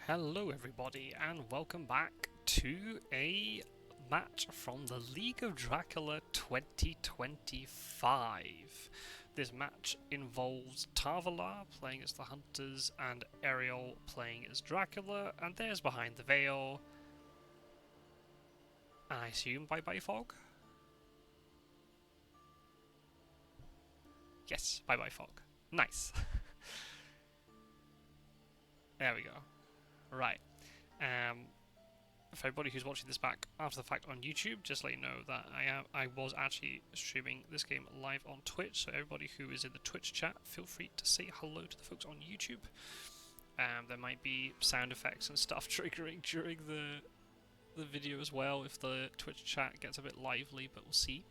Hello everybody and welcome back to a match from the League of Dracula 2025. This match involves Tarvalar playing as the Hunters and Aerol playing as Dracula, and there's Behind the Veil. And I assume Bye Bye Fog? Yes, Bye Bye Fog. Nice. There we go. Right. For everybody who's watching this back after the fact on YouTube, just let you know that I was actually streaming this game live on Twitch, so everybody who is in the Twitch chat, feel free to say hello to the folks on YouTube. There might be sound effects and stuff triggering during the video as well if the Twitch chat gets a bit lively, but we'll see.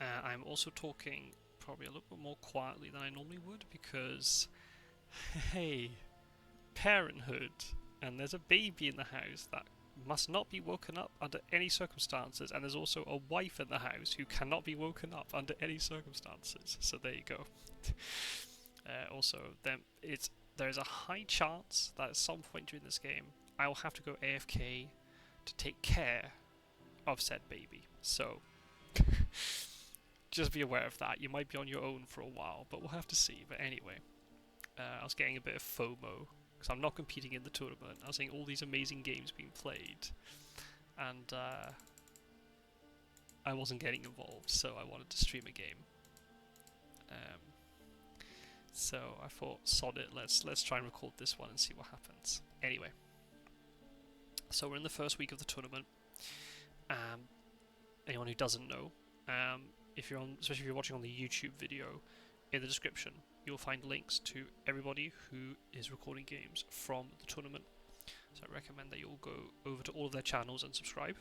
I'm also talking probably a little bit more quietly than I normally would because hey, parenthood, and there's a baby in the house that must not be woken up under any circumstances, and there's also a wife in the house who cannot be woken up under any circumstances, so there you go. Also, there's a high chance that at some point during this game I will have to go AFK to take care of said baby, so just be aware of that. You might be on your own for a while, but we'll have to see. But anyway, I was getting a bit of FOMO because I'm not competing in the tournament. I was seeing all these amazing games being played, and I wasn't getting involved, so I wanted to stream a game. So I thought, sod it, let's try and record this one and see what happens. Anyway, so we're in the first week of the tournament. Anyone who doesn't know, especially if you're watching on the YouTube video, in the description you'll find links to everybody who is recording games from the tournament. So I recommend that you all go over to all of their channels and subscribe.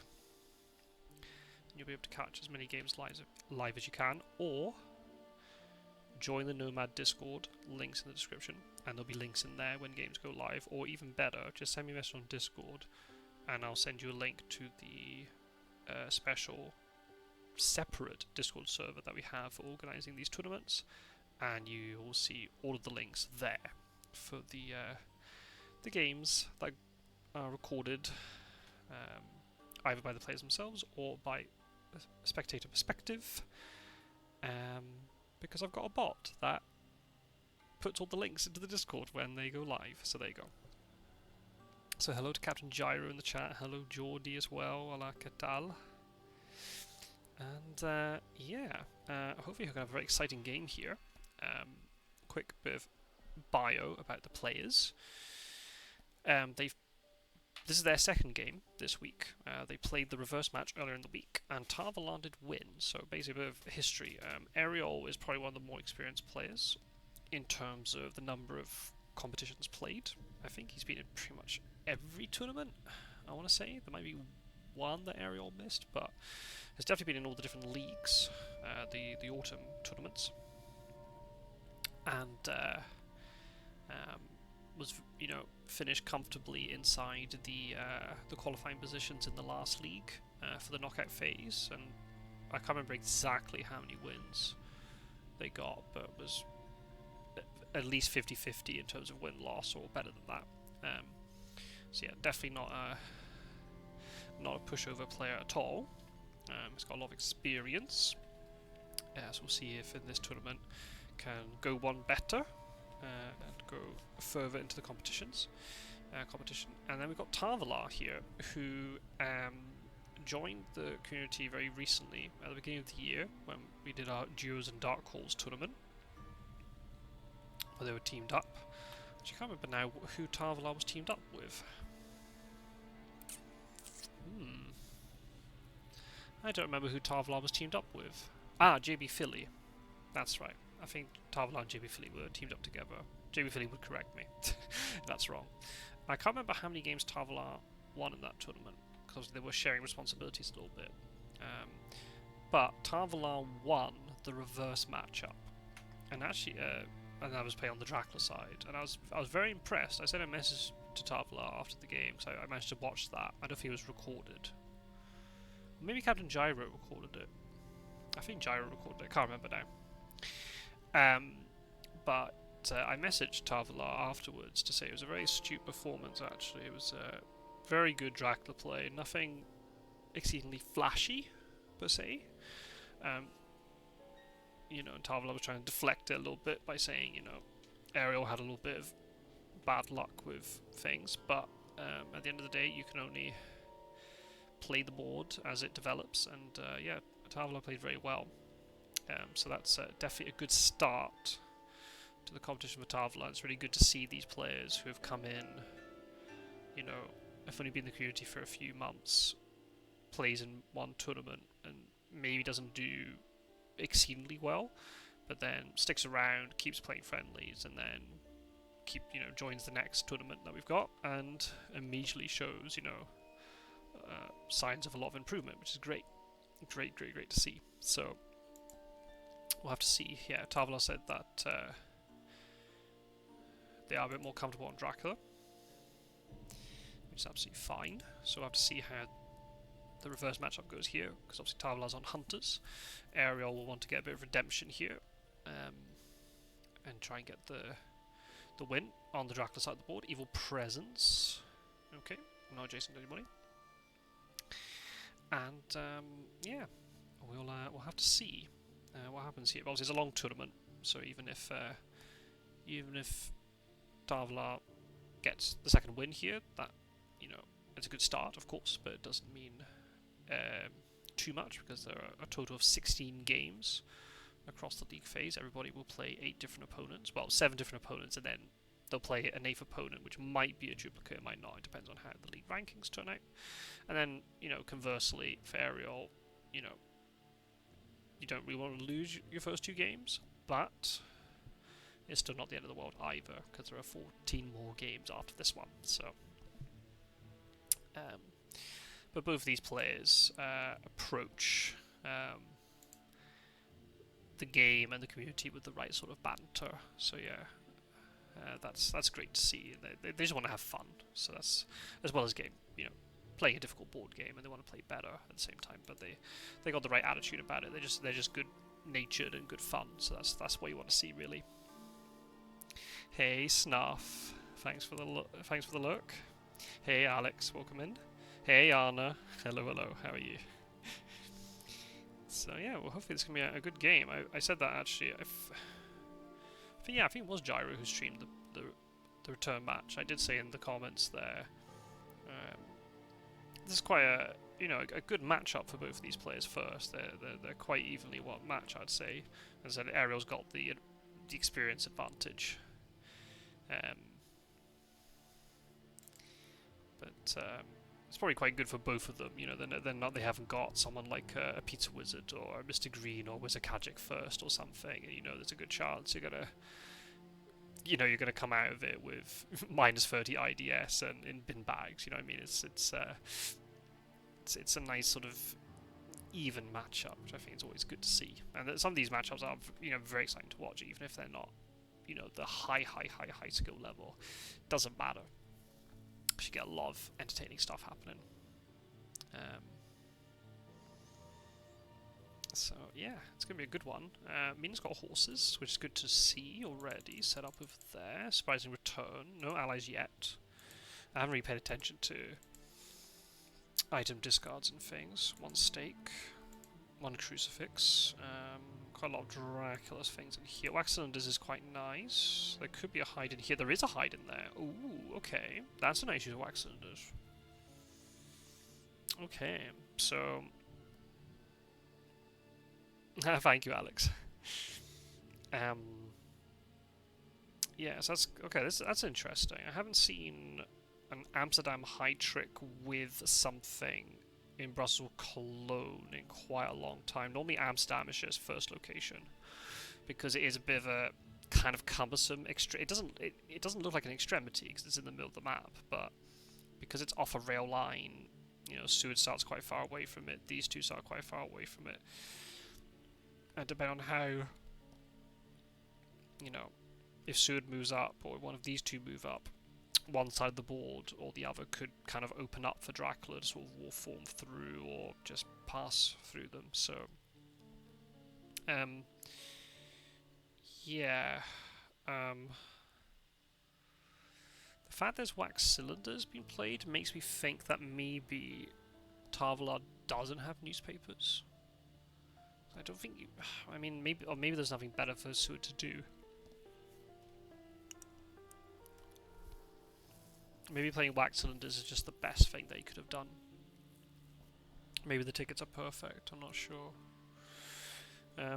And you'll be able to catch as many games live as you can, or join the Nomad Discord, links in the description, and there'll be links in there when games go live, or even better, just send me a message on Discord and I'll send you a link to the special separate Discord server that we have for organising these tournaments, and you will see all of the links there for the games that are recorded either by the players themselves or by a spectator perspective, because I've got a bot that puts all the links into the Discord when they go live, so there you go. So hello to Captain Gyro in the chat, hello Geordie as well, hola que tal. And hopefully you're going to have a very exciting game here. Quick bit of bio about the players. This is their second game this week. They played the reverse match earlier in the week, and Tarvalar did win. So basically a bit of history. Aerol is probably one of the more experienced players in terms of the number of competitions played. I think he's been in pretty much every tournament, I want to say. There might be one that Aerol missed, but has definitely been in all the different leagues, the autumn tournaments, and was finished comfortably inside the qualifying positions in the last league for the knockout phase. And I can't remember exactly how many wins they got, but it was at least 50-50 in terms of win-loss, or better than that. So yeah, definitely not a pushover player at all. He's got a lot of experience, so we'll see if in this tournament can go one better and go further into the competition. And then we've got Tarvalar here, who joined the community very recently at the beginning of the year when we did our Duos and Dark Halls tournament, where they were teamed up. Which I can't remember now who Tarvalar was teamed up with. I don't remember who Tarvalar was teamed up with. JB Philly. That's right. I think Tarvalar and JB Philly were teamed up together. JB Philly would correct me if that's wrong. I can't remember how many games Tarvalar won in that tournament, because they were sharing responsibilities a little bit. But Tarvalar won the reverse matchup, and actually, and I was playing on the Dracula side, and I was very impressed. I sent a message to Tarvalar after the game, so I managed to watch that. I don't think it was recorded. Maybe Captain Gyro recorded it. I think Gyro recorded it. I can't remember now. But But I messaged Tarvalar afterwards to say it was a very astute performance, actually. It was a very good Dracula play, nothing exceedingly flashy, per se. You know, and Tarvalar was trying to deflect it a little bit by saying, you know, Aerol had a little bit of bad luck with things, but at the end of the day, you can only play the board as it develops, and yeah, Tarvalar played very well. So that's definitely a good start to the competition for Tarvalar. It's really good to see these players who have come in, you know, have only been in the community for a few months, plays in one tournament, and maybe doesn't do exceedingly well, but then sticks around, keeps playing friendlies, and then joins the next tournament that we've got, and immediately shows, you know, signs of a lot of improvement, which is great to see. So we'll have to see. Yeah, Tarvalar said that they are a bit more comfortable on Dracula, which is absolutely fine. So we'll have to see how the reverse matchup goes here, because obviously Tarvalar's on Hunters. Aerol will want to get a bit of redemption here, and try and get the win on the Dracula side of the board. Evil Presence. Okay, not adjacent to anybody. And yeah, we'll have to see what happens here. Obviously, it's a long tournament, so even if Tarvalar gets the second win here, that, you know, it's a good start, of course, but it doesn't mean too much, because there are a total of 16 games across the league phase. Everybody will play 8 different opponents, well, 7 different opponents, and then they'll play an 8th opponent, which might be a duplicate, might not. It depends on how the league rankings turn out. And then, you know, conversely, for Aerol, you know, you don't really want to lose your first 2 games, but it's still not the end of the world either, because there are 14 more games after this one. So, but both of these players approach the game and the community with the right sort of banter. So yeah, that's great to see. They just want to have fun. So that's, as well as game, you know, playing a difficult board game, and they want to play better at the same time. But they got the right attitude about it. They're just good natured and good fun. So that's what you want to see, really. Hey Snuff, thanks for the look. Hey Alex, welcome in. Hey Anna, hello, how are you? So yeah, well, hopefully this can be a good game. I said that actually. I think it was Gyro who streamed the return match. I did say in the comments there. This is quite a good matchup for both of these players. First, they're quite evenly one match, I'd say. As I said, Aerol's got the experience advantage. But it's probably quite good for both of them. You know, they haven't got someone like a Pizza Wizard or Mr. Green or Wizard Kajic first or something. And, you know, there's a good chance you're gonna come out of it with minus 30 IDS and in bin bags. You know what I mean? It's a nice sort of even matchup, which I think is always good to see. And some of these matchups are, you know, very exciting to watch, even if they're not, you know, the high skill level. Doesn't matter. You get a lot of entertaining stuff happening. So yeah, it's gonna be a good one. Mina's got horses, which is good to see already. Set up over there. Surprising return. No allies yet. I haven't really paid attention to item discards and things. 1 stake, 1 crucifix. Quite a lot of Dracula's things in here. Wax cylinders is quite nice. There could be a hide in here. There is a hide in there. Ooh, okay. That's a nice use of wax cylinders. Okay, so... Thank you, Alex. Yeah, so that's... Okay, that's interesting. I haven't seen an Amsterdam hide trick with something in Brussels or Cologne in quite a long time. Normally Amsterdam is just first location, because it is a bit of a kind of cumbersome it doesn't look like an extremity because it's in the middle of the map, but because it's off a rail line, you know, Seward starts quite far away from it, these two start quite far away from it, and depending on how, you know, if Seward moves up or one of these two move up, one side of the board or the other could kind of open up for Dracula to sort of war form through or just pass through them. So, yeah, The fact there's wax cylinders being played makes me think that maybe Tarvalar doesn't have newspapers. I don't think you... I mean, maybe there's nothing better for Suud to do. Maybe playing wax cylinders is just the best thing that he could have done. Maybe the tickets are perfect, I'm not sure. So I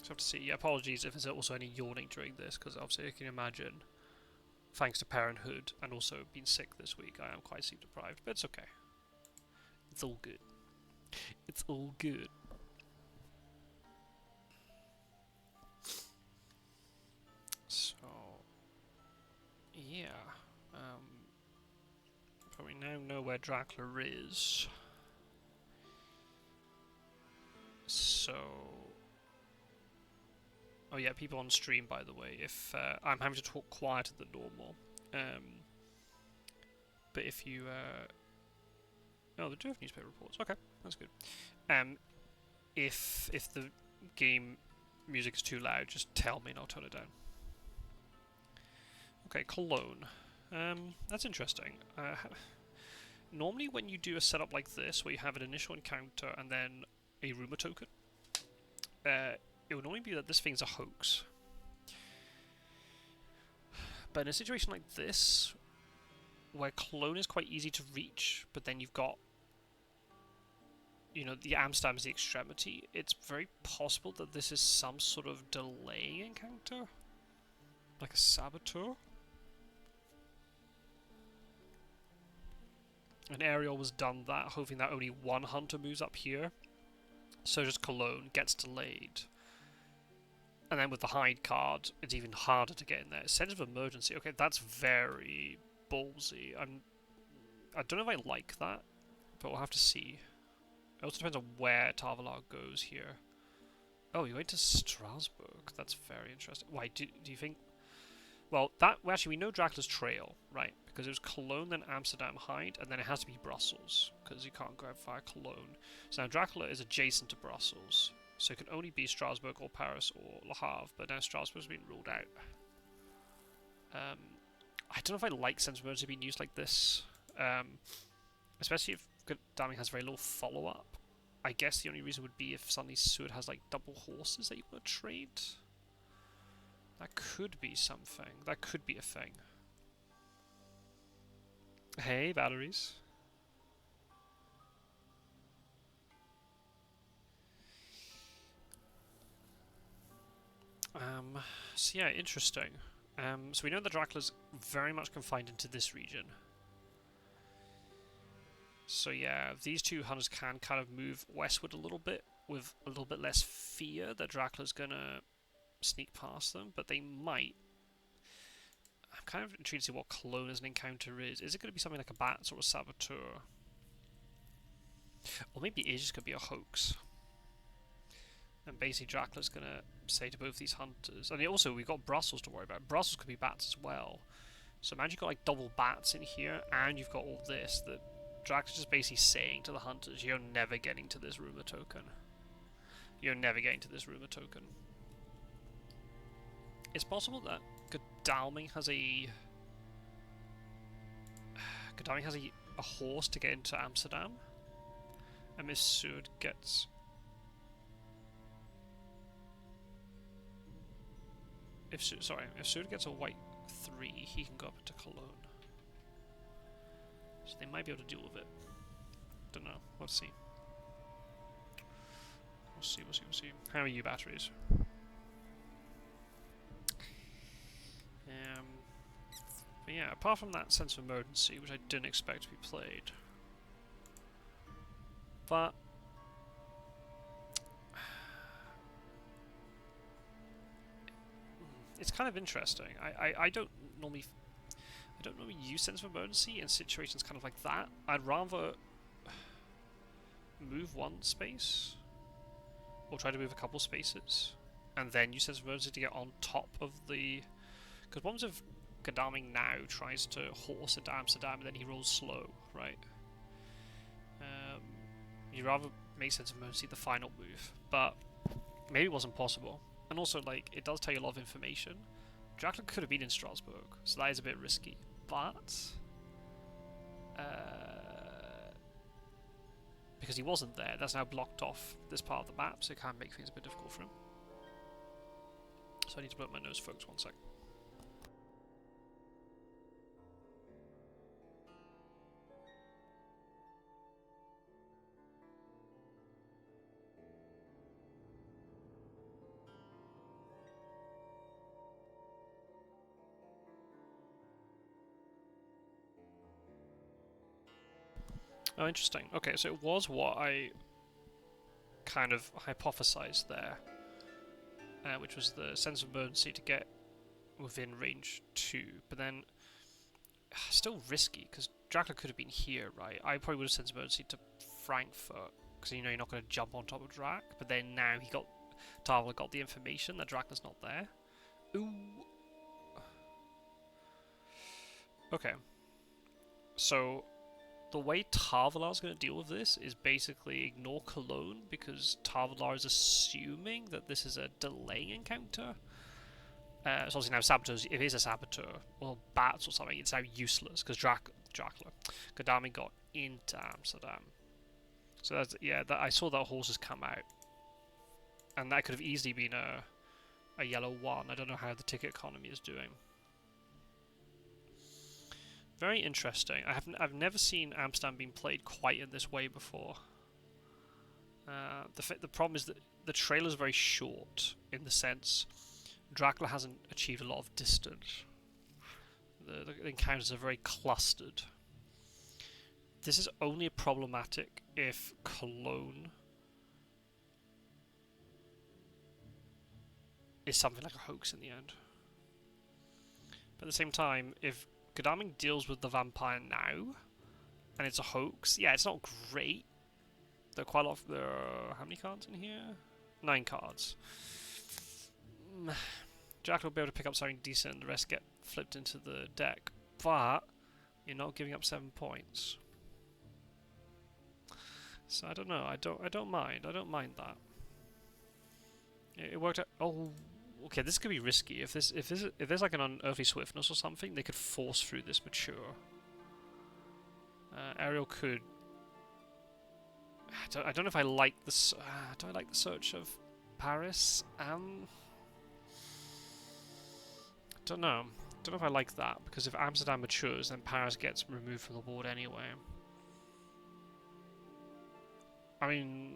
have to see. Yeah, apologies if there's also any yawning during this, because obviously I can imagine, thanks to parenthood and also being sick this week, I am quite sleep deprived, but it's okay. It's all good. It's all good. So, yeah. But we now know where Dracula is. So... Oh yeah, people on stream, by the way, if I'm having to talk quieter than normal. But if you... Oh, they do have newspaper reports. Okay, that's good. If the game music is too loud, just tell me and I'll tone it down. Okay, Cologne. That's interesting. Normally when you do a setup like this, where you have an initial encounter and then a rumour token, it would normally be that this thing's a hoax. But in a situation like this, where Cologne is quite easy to reach, but then you've got, you know, the Amsterdam is the extremity, it's very possible that this is some sort of delaying encounter? Like a saboteur? And Aerol was done that, hoping that only one hunter moves up here. So just Cologne gets delayed. And then with the hide card, it's even harder to get in there. Sense of emergency. Okay, that's very ballsy. I don't know if I like that, but we'll have to see. It also depends on where Tarvalar goes here. Oh, you're going to Strasbourg. That's very interesting. Why, do you think... Well, actually, we know Dracula's trail, right? Because it was Cologne, then Amsterdam, Hyde, and then it has to be Brussels, because you can't go via Cologne. So now Dracula is adjacent to Brussels, so it can only be Strasbourg or Paris or Le Havre, but now Strasbourg's been ruled out. I don't know if I like Sense of Emergency being used like this, especially if Damning has very little follow-up. I guess the only reason would be if suddenly Suud has like double horses that you want to trade. That could be something. That could be a thing. Hey, batteries. So yeah, interesting. So we know that Dracula's very much confined into this region. So yeah, these two hunters can kind of move westward a little bit with a little bit less fear that Dracula's gonna sneak past them, but they might. I'm kind of intrigued to see what Cologne as an encounter is. Is it going to be something like a bat or a saboteur? Or maybe it is just going to be a hoax. And basically Dracula's going to say to both these hunters... And also, we've got Brussels to worry about. Brussels could be bats as well. So imagine you've got like double bats in here, and you've got all this. That Dracula's just basically saying to the hunters, you're never getting to this rumour token. You're never getting to this rumour token. It's possible that Godalming has a horse to get into Amsterdam, and Miss Suud gets... If Suud gets a white 3, he can go up into Cologne. So they might be able to deal with it. Don't know. Let's see. We'll see. How are you, batteries? But yeah, apart from that sense of emergency, which I didn't expect to be played. But... it's kind of interesting. I don't normally use sense of emergency in situations kind of like that. I'd rather move one space, or try to move a couple spaces, and then use sense of emergency to get on top of the... Because what if Godalming now tries to horse into Amsterdam and then he rolls slow, right? You'd rather make sense of emergency the final move, but maybe it wasn't possible. And also, like, it does tell you a lot of information. Dracula could have been in Strasbourg, so that is a bit risky. But because he wasn't there, that's now blocked off this part of the map, so it can make things a bit difficult for him. So I need to blow up my nose, folks, one sec. Oh, interesting. Okay, so it was what I kind of hypothesized there, which was the sense of emergency to get within range 2, but then still risky, because Dracula could have been here, right? I probably would have sent emergency to Frankfurt, because you know you're not going to jump on top of Drac, but then now Tarvalar got the information that Dracula's not there. Ooh. Okay. So the way Tarvalar's going to deal with this is basically ignore Cologne, because Tarvalar is assuming that this is a delaying encounter. So obviously now Saboteurs, if it is a Saboteur, or Bats or something, it's now useless, because Dracula, Godami got into Amsterdam. So that's, yeah, I saw that horses come out. And that could have easily been a yellow 1. I don't know how the ticket economy is doing. Very interesting. I've never seen Amsterdam being played quite in this way before. The problem is that the trailer is very short, in the sense Dracula hasn't achieved a lot of distance. The encounters are very clustered. This is only problematic if Cologne is something like a hoax in the end. But at the same time, if Godalming deals with the vampire now, and it's a hoax, yeah, it's not great. There are quite a lot of... There are... How many cards in here? 9 cards. Jack will be able to pick up something decent, the rest get flipped into the deck. But you're not giving up 7 points. So I don't know, I don't mind that. It worked out. Oh, okay, this could be risky. If there's like an unearthly swiftness or something, they could force through this mature. Aerol could. I don't know if I like this. Do I like the search of Paris? Don't know. Don't know if I like that, because if Amsterdam matures, then Paris gets removed from the board anyway. I mean,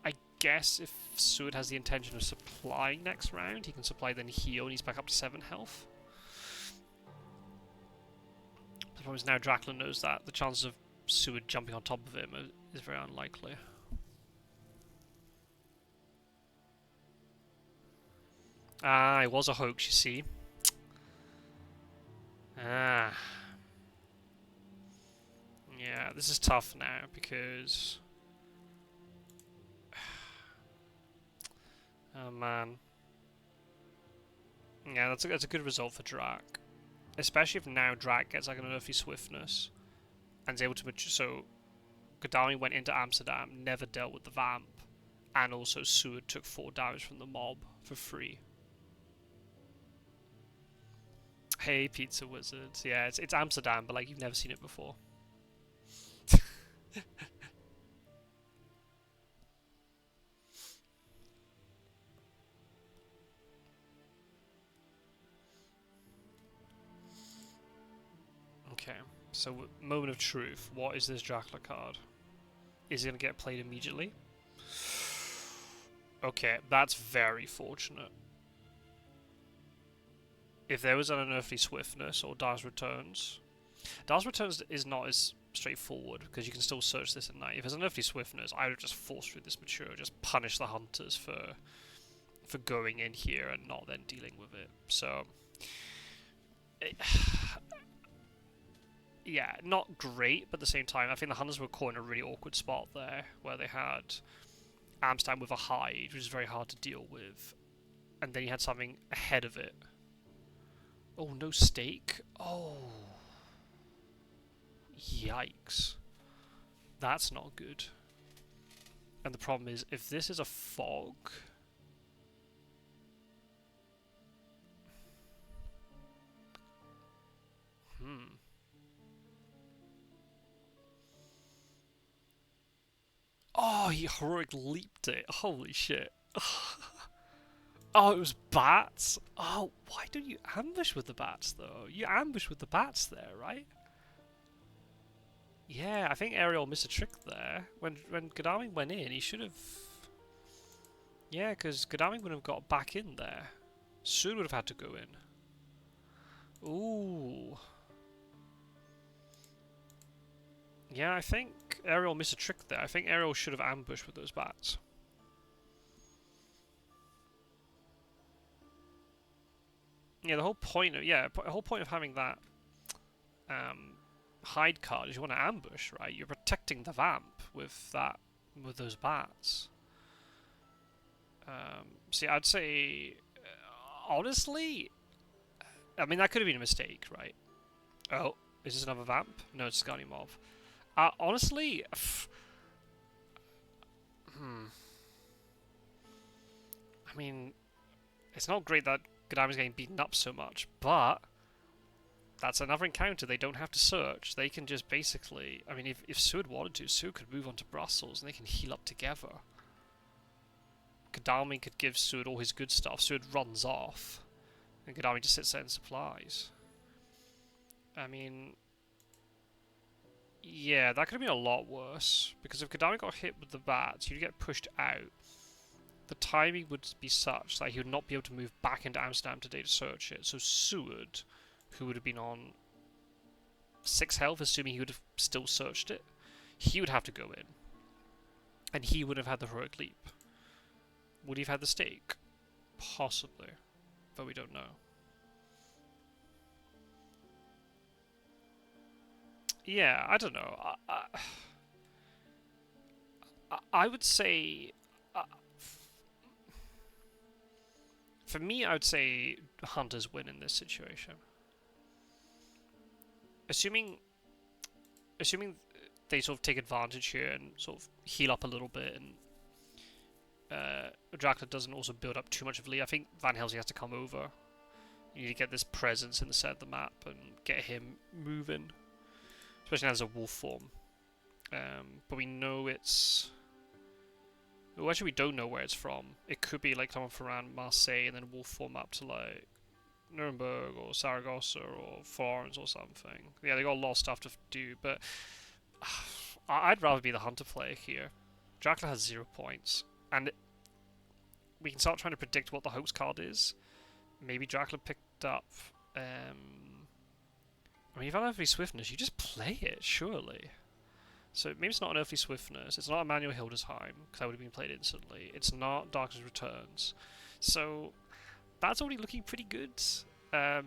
I guess if Seward has the intention of supplying next round, he can supply then heal and he's back up to 7 health. The problem is now Dracula knows that. The chances of Seward jumping on top of him is very unlikely. Ah, it was a hoax, you see. Ah. Yeah, this is tough now because... Oh man. Yeah, that's a good result for Drac. Especially if now Drac gets like an unearthly swiftness and is able to mature. So Godalming went into Amsterdam, never dealt with the vamp, and also Seward took 4 damage from the mob for free. Hey, Pizza Wizards. Yeah, it's Amsterdam, but like you've never seen it before. Okay, so moment of truth. What is this Dracula card? Is it going to get played immediately? Okay, that's very fortunate. If there was an unearthly swiftness or Dar's Returns is not as straightforward because you can still search this at night. If there's an unearthly swiftness, I would have just forced through this mature, just punish the hunters for going in here and not then dealing with it. So, yeah, not great, but at the same time, I think the hunters were caught in a really awkward spot there, where they had Amsterdam with a hide, which is very hard to deal with, and then you had something ahead of it. Oh, no stake? Oh. Yikes. That's not good. And the problem is, if this is a fog... he heroic leaped it. Holy shit. Oh, it was bats? Oh, why don't you ambush with the bats, though? You ambush with the bats there, right? Yeah, I think Aerol missed a trick there. When Godalming went in, he should have... Yeah, because Godalming would have got back in there. Soon would have had to go in. Ooh. Yeah, I think Aerol missed a trick there. I think Aerol should have ambushed with those bats. Yeah, the whole point of having that hide card is you want to ambush, right? You're protecting the vamp with those bats. See, I'd say honestly, I mean that could have been a mistake, right? Oh, is this another vamp? No, it's Scotty Mob. Honestly, I mean, it's not great that Godalming's getting beaten up so much, but that's another encounter. They don't have to search. They can just basically... I mean, if Sue wanted to, Sue could move on to Brussels and they can heal up together. Godalming could give Sue all his good stuff. Sue runs off. And Godalming just sits there and supplies. I mean... Yeah, that could have been a lot worse. Because if Godalming got hit with the bats, he'd get pushed out. The timing would be such that he would not be able to move back into Amsterdam today to search it. So Seward, who would have been on 6 health, assuming he would have still searched it, he would have to go in. And he would have had the heroic leap. Would he have had the stake? Possibly. But we don't know. Yeah, I don't know. I would say... for me, I would say Hunters win in this situation. Assuming they sort of take advantage here and sort of heal up a little bit, and Dracula doesn't also build up too much of Lee. I think Van Helsing has to come over. You need to get this presence in the center of the map and get him moving, especially now as a wolf form. But we know it's... Well, actually, we don't know where it's from. It could be like someone from around Marseille and then wolf form up to like Nuremberg or Saragossa or Florence or something. Yeah, they got a lot of stuff to do, but I'd rather be the hunter player here. Dracula has 0 points, and we can start trying to predict what the hoax card is. Maybe Dracula picked up... I mean, if I have Earthly Swiftness, you just play it, surely. So maybe it's not an Earthly Swiftness, it's not Emmanuel Hildesheim, because that would have been played instantly. It's not Darkness Returns. So that's already looking pretty good.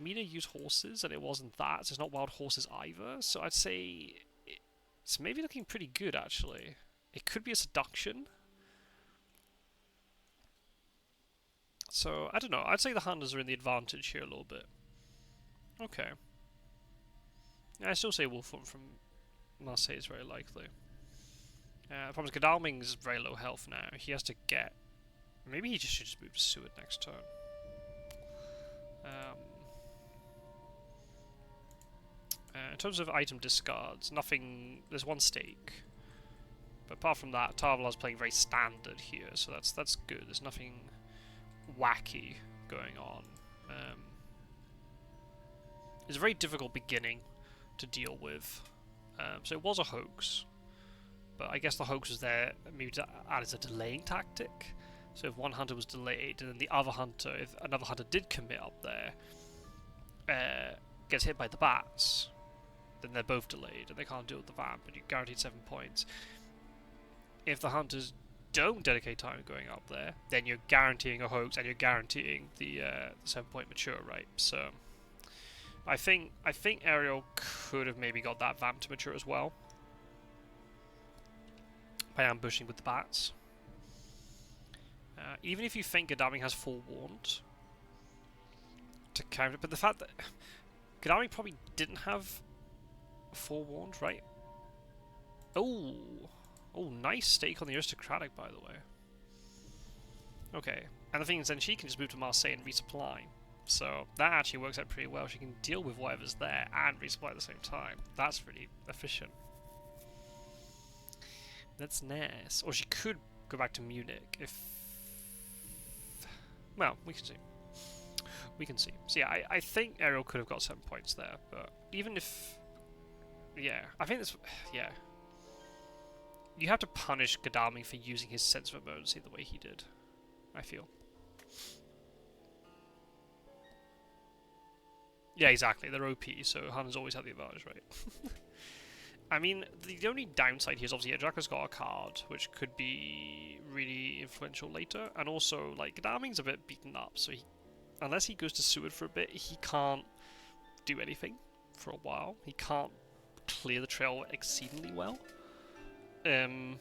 Mina used horses, and it wasn't that, so it's not wild horses either. So I'd say it's maybe looking pretty good, actually. It could be a seduction. So, I don't know. I'd say the Hunters are in the advantage here a little bit. Okay. Yeah, I still say Wolfram from Marseille is very likely. The problem is Godalming's very low health now. He has to get... Maybe he should just move to Seward next turn. In terms of item discards, nothing... There's 1 stake. But apart from that, Tarvalar's playing very standard here, so that's good. There's nothing wacky going on. It's a very difficult beginning to deal with. So it was a hoax, but I guess the hoax was there maybe to add as a delaying tactic. So if one hunter was delayed, and then the other hunter, if another hunter did commit up there, gets hit by the bats, then they're both delayed and they can't deal with the vamp, and you're guaranteed 7 points. If the hunters don't dedicate time going up there, then you're guaranteeing a hoax and you're guaranteeing the 7-point mature, right? So I think Aerol could have maybe got that vamp to mature as well by ambushing with the bats. Even if you think Godalming has forewarned to counter, but the fact that Godalming probably didn't have forewarned, right? Oh, nice stake on the aristocratic, by the way. Okay, and the thing is, then she can just move to Marseille and resupply. So that actually works out pretty well. She can deal with whatever's there and resupply at the same time. That's really efficient. That's nice. Or she could go back to Munich if... Well, we can see. We can see. So yeah, I think Aerol could have got 7 points there, but even if... Yeah, I think this... Yeah. You have to punish Godalming for using his sense of emergency the way he did, I feel. Yeah, exactly. They're OP, so Han's always had the advantage, right? I mean, the only downside here is obviously Dracula's got a card, which could be really influential later, and also, like, Godalming's a bit beaten up, so unless he goes to Seward for a bit, he can't do anything for a while. He can't clear the trail exceedingly well. Van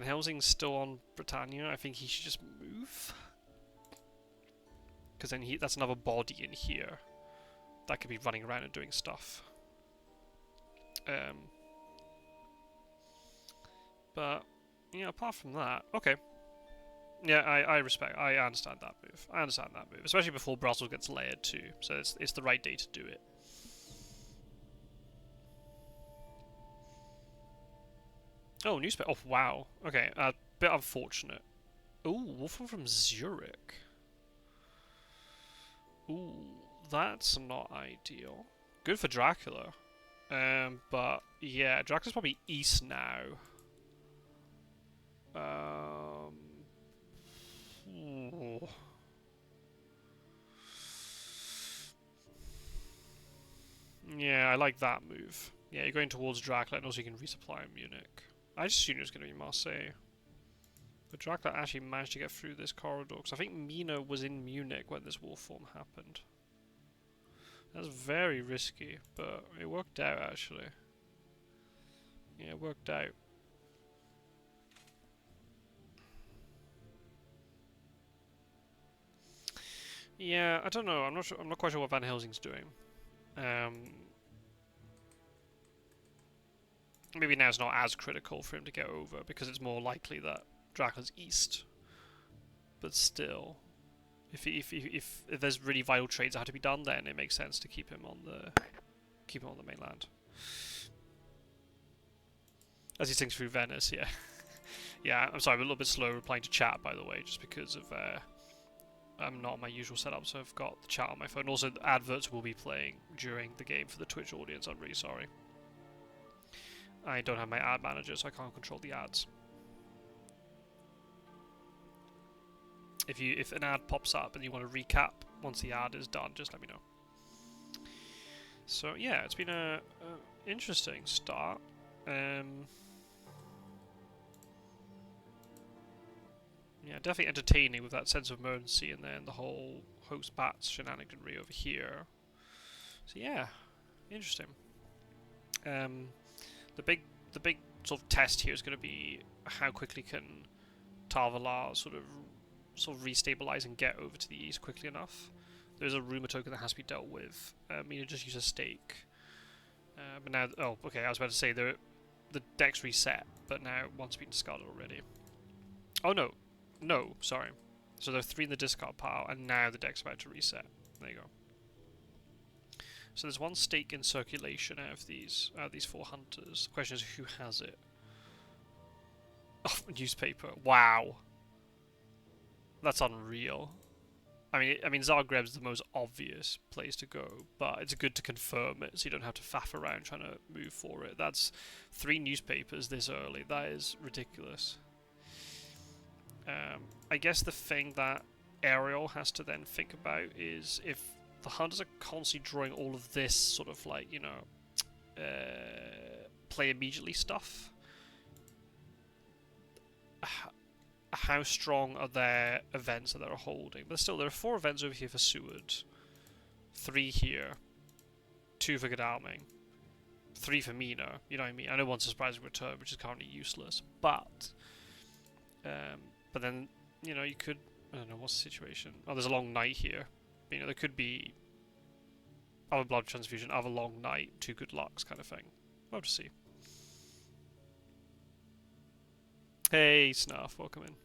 Helsing's still on Britannia. I think he should just move. Because then that's another body in here that could be running around and doing stuff. But, yeah, apart from that, okay. Yeah, I understand that move. I understand that move. Especially before Brussels gets layered too. So it's the right day to do it. Oh, newspaper. Oh, wow. Okay, bit unfortunate. Ooh, Wolfram from Zurich. Ooh, that's not ideal. Good for Dracula. But yeah, Dracula's probably east now. Ooh. Yeah, I like that move. Yeah, you're going towards Dracula, and also you can resupply in Munich. I just assumed it was going to be Marseille. But Dracula actually managed to get through this corridor, because I think Mina was in Munich when this war form happened. That's very risky, but it worked out actually. Yeah, it worked out. Yeah, I don't know. I'm not sure. I'm not quite sure what Van Helsing's doing. Maybe now it's not as critical for him to get over because it's more likely that Dracula's east. But still, if there's really vital trades that have to be done, then it makes sense to keep him on the mainland. As he sings through Venice, yeah. Yeah, I'm sorry, I'm a little bit slow replying to chat, by the way, just because of I'm not on my usual setup, so I've got the chat on my phone. Also, the adverts will be playing during the game for the Twitch audience. I'm really sorry. I don't have my ad manager, so I can't control the ads. If an ad pops up and you want to recap once the ad is done, just let me know. So yeah, it's been a interesting start. Yeah, definitely entertaining with that sense of emergency, and then the whole host bats shenaniganry over here. So yeah, interesting. The big sort of test here is going to be how quickly can Tarvalar sort of restabilize and get over to the east quickly enough. There's a rumour token that has to be dealt with. Mina just use a stake. But now, oh, okay, I was about to say the deck's reset, but now one's been discarded already. Oh no, sorry. So there are 3 in the discard pile, and now the deck's about to reset. There you go. So there's 1 stake in circulation out of these 4 hunters. The question is who has it. Oh, newspaper. Wow. That's unreal. I mean, Zagreb's the most obvious place to go, but it's good to confirm it so you don't have to faff around trying to move for it. That's 3 newspapers this early. That is ridiculous. I guess the thing that Aerol has to then think about is if the hunters are constantly drawing all of this sort of like, you know, play immediately stuff. How strong are their events that they're holding? But still, there are 4 events over here for Seward, 3 here, 2 for Godalming, 3 for Mina. You know what I mean? I know 1 surprising return, which is currently useless, but then you know you could. I don't know what's the situation. Oh, there's a long night here. You know, there could be other blood transfusion, other long night, 2 good lucks kind of thing. We'll have to see. Hey, Snarf, welcome in.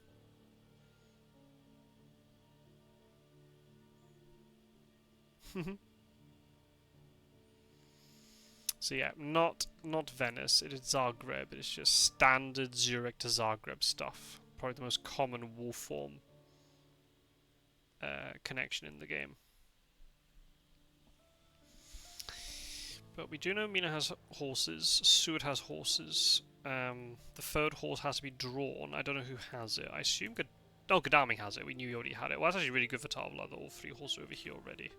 So yeah, not Venice, it is Zagreb. It's just standard Zurich to Zagreb stuff. Probably the most common wolf form connection in the game. But we do know Mina has horses, Suud has horses. The third horse has to be drawn. I don't know who has it. I assume Godalming has it. We knew he already had it. Well, that's actually really good for Tarvalar, that all three horses are over here already.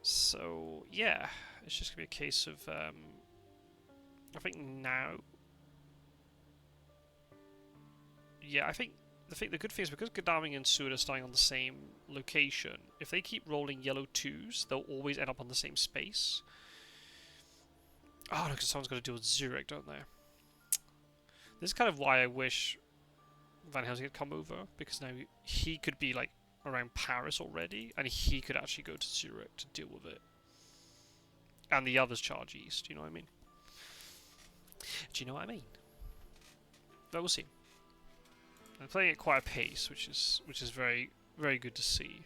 So, yeah. It's just going to be a case of, I think now... Yeah, I think the good thing is because Godalming and Suud are starting on the same location, if they keep rolling yellow 2s, they'll always end up on the same space. Oh, no, because someone's got to deal with Zurich, don't they? This is kind of why I wish Van Helsing had come over, because now he could be, like, around Paris already, and he could actually go to Zurich to deal with it. And the others charge east, you know what I mean? Do you know what I mean? But we'll see. I'm playing at quite a pace, which is very, very good to see.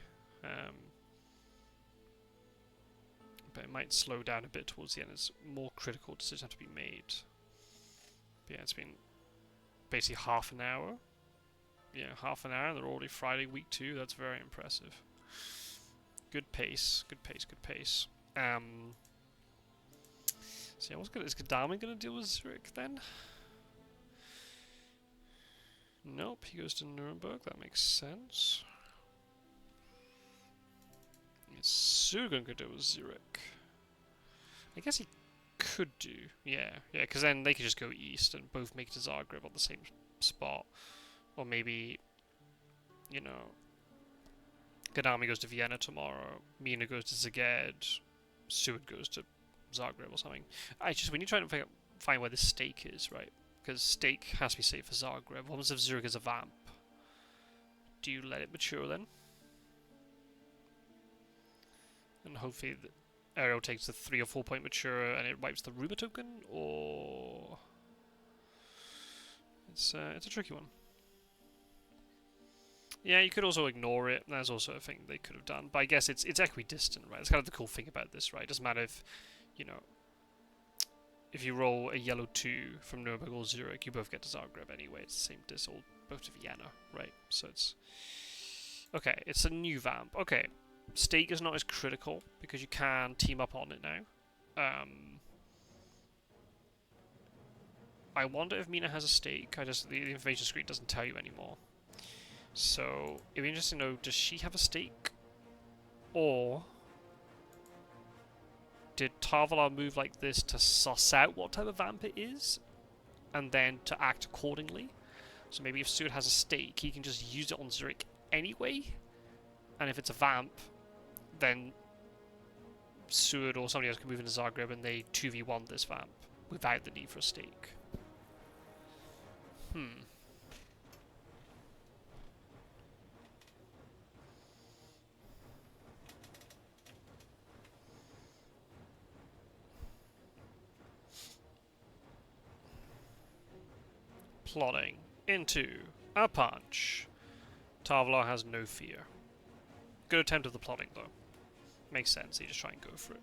But it might slow down a bit towards the end as more critical decisions have to be made. But yeah, it's been basically half an hour. Yeah, half an hour, and they're already Friday week 2. That's very impressive. Good pace, good pace, good pace. So yeah, is Godalming going to deal with Zurich then? Nope, he goes to Nuremberg, that makes sense. Suud going to deal with Zurich. I guess he could do, yeah, because then they could just go east and both make it to Zagreb on the same spot. Or maybe, you know, Godalming goes to Vienna tomorrow, Mina goes to Szeged, Suud goes to Zagreb or something. We need to try to find where the stake is, right? Because stake has to be safe for Zagreb. What happens if Zurich is a vamp? Do you let it mature then? And hopefully Aerol takes the 3 or 4 point mature and it wipes the Ruba token, or... It's a tricky one. Yeah, you could also ignore it. That's also a thing they could have done. But I guess it's equidistant, right? That's kind of the cool thing about this, right? It doesn't matter if, you know, if you roll a yellow 2 from Nuremberg or Zurich, you both get to Zagreb anyway. It's the same dis, or both to Vienna, right? So it's... Okay, it's a new vamp. Okay, stake is not as critical because you can team up on it now. I wonder if Mina has a stake. The information screen doesn't tell you anymore. So it'd be interesting to know, does she have a stake? Or did Tarvalar move like this to suss out what type of vamp it is, and then to act accordingly? So maybe if Suud has a stake, he can just use it on Zurich anyway, and if it's a vamp, then Suud or somebody else can move into Zagreb and they 2v1 this vamp without the need for a stake. Plotting into a punch. Tarvalar has no fear. Good attempt of the plotting though. Makes sense, you just try and go for it.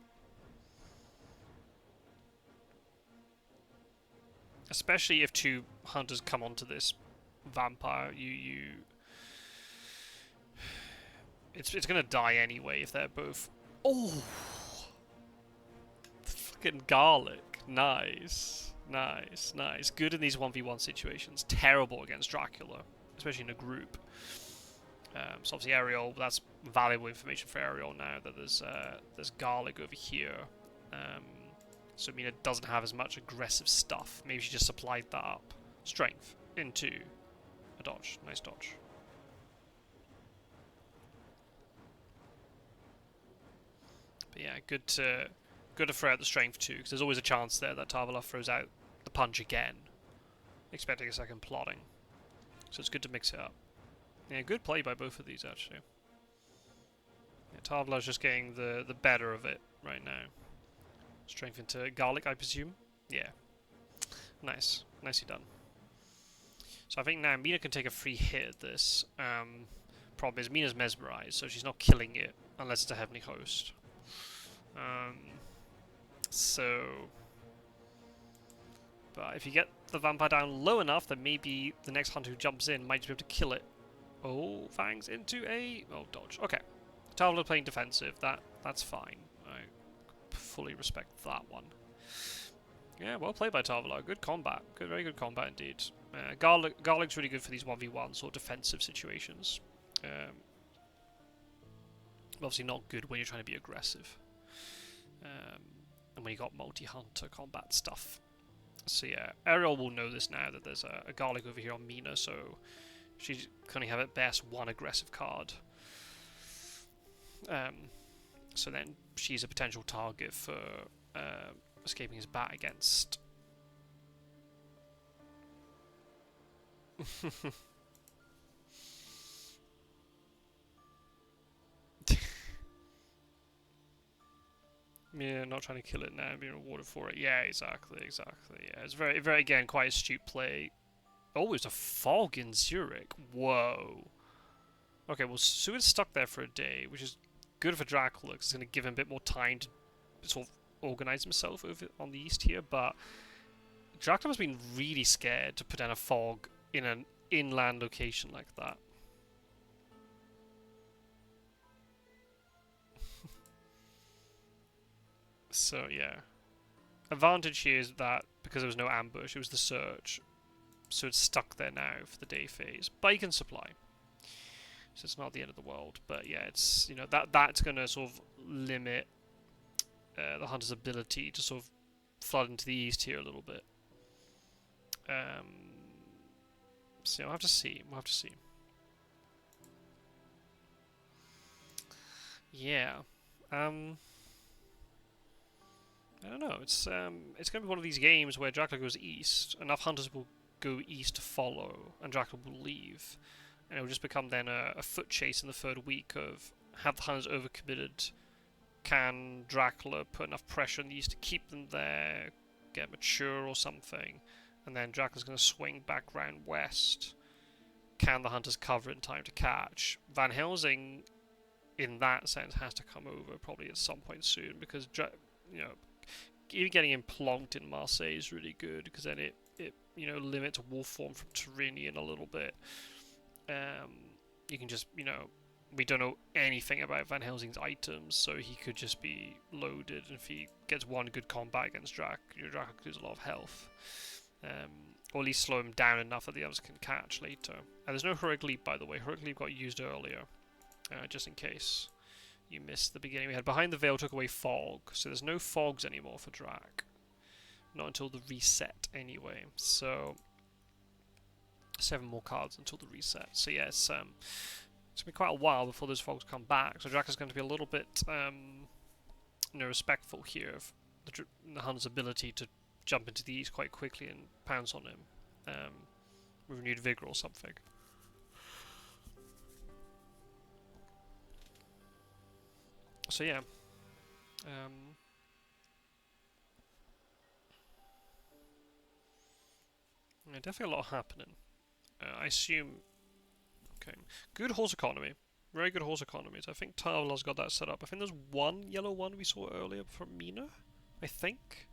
Especially if 2 hunters come onto this vampire, it's gonna die anyway if they're both... Oh! Fucking garlic. Nice. Nice, nice. Good in these 1v1 situations. Terrible against Dracula, especially in a group. So obviously Aerol, that's valuable information for Aerol now that there's garlic over here. So Mina doesn't have as much aggressive stuff. Maybe she just supplied that up. Strength into a dodge. Nice dodge. But yeah, good to throw out the strength too, because there's always a chance there that Tarvalar throws out the punch again, expecting a second plotting. So it's good to mix it up. Yeah, good play by both of these actually. Yeah, Tarvalar's just getting the better of it right now. Strength into garlic, I presume. Yeah. Nice. Nicely done. So I think now Mina can take a free hit at this. Problem is Mina's mesmerized, so she's not killing it unless it's a heavenly host. So But if you get the vampire down low enough, then maybe the next hunter who jumps in might just be able to kill it. Oh, fangs into a... Oh, dodge. Okay. Tarvalar playing defensive. That's fine. I fully respect that one. Yeah, well played by Tarvalar. Good combat. Very good combat indeed. Garlic's really good for these 1v1 sort of defensive situations. Obviously not good when you're trying to be aggressive. And when you got multi-hunter combat stuff. So yeah, Aerol will know this now that there's a Garlic over here on Mina, so she can only have at best one aggressive card. So then she's a potential target for escaping his bat against. Yeah, not trying to kill it now, being rewarded for it. Yeah, exactly. Yeah, it's very, very again quite astute play. Oh, it's a fog in Zurich. Whoa. Okay, well, Suid's stuck there for a day, which is good for Dracula because it's going to give him a bit more time to sort of organize himself over on the east here. But Dracula has been really scared to put down a fog in an inland location like that. So yeah, advantage here is that because there was no ambush, it was the search, so it's stuck there now for the day phase. But you can supply, so it's not the end of the world. But yeah, it's that's going to sort of limit the hunter's ability to sort of flood into the east here a little bit. So we'll have to see. Yeah. I don't know. It's going to be one of these games where Dracula goes east, enough hunters will go east to follow, and Dracula will leave, and it will just become then a foot chase in the third week of have the hunters overcommitted. Can Dracula put enough pressure on the east to keep them there, get mature or something, and then Dracula's going to swing back round west. Can the hunters cover in time to catch? Van Helsing, in that sense, has to come over probably at some point soon because even getting him plonked in Marseille is really good because then it limits wolf form from Tyrrhenian a little bit. You can just we don't know anything about Van Helsing's items, so he could just be loaded, and if he gets one good combat against Drac, Drac could lose a lot of health. Or at least slow him down enough that the others can catch later. And there's no Heroic Leap, by the way. Heroic Leap got used earlier, just in case you missed the beginning. We had Behind the Veil took away Fog, so there's no Fogs anymore for Drac. Not until the reset, anyway. So 7 more cards until the reset. So yeah, it's going to be quite a while before those Fogs come back. So Drac is going to be a little bit respectful here of the Hun's ability to jump into the east quite quickly and pounce on him with renewed vigor or something. So yeah, definitely a lot happening. I assume. Okay, good horse economy, very good horse economies. I think Tarvalar's got that set up. I think there's one yellow one we saw earlier from Mina, I think.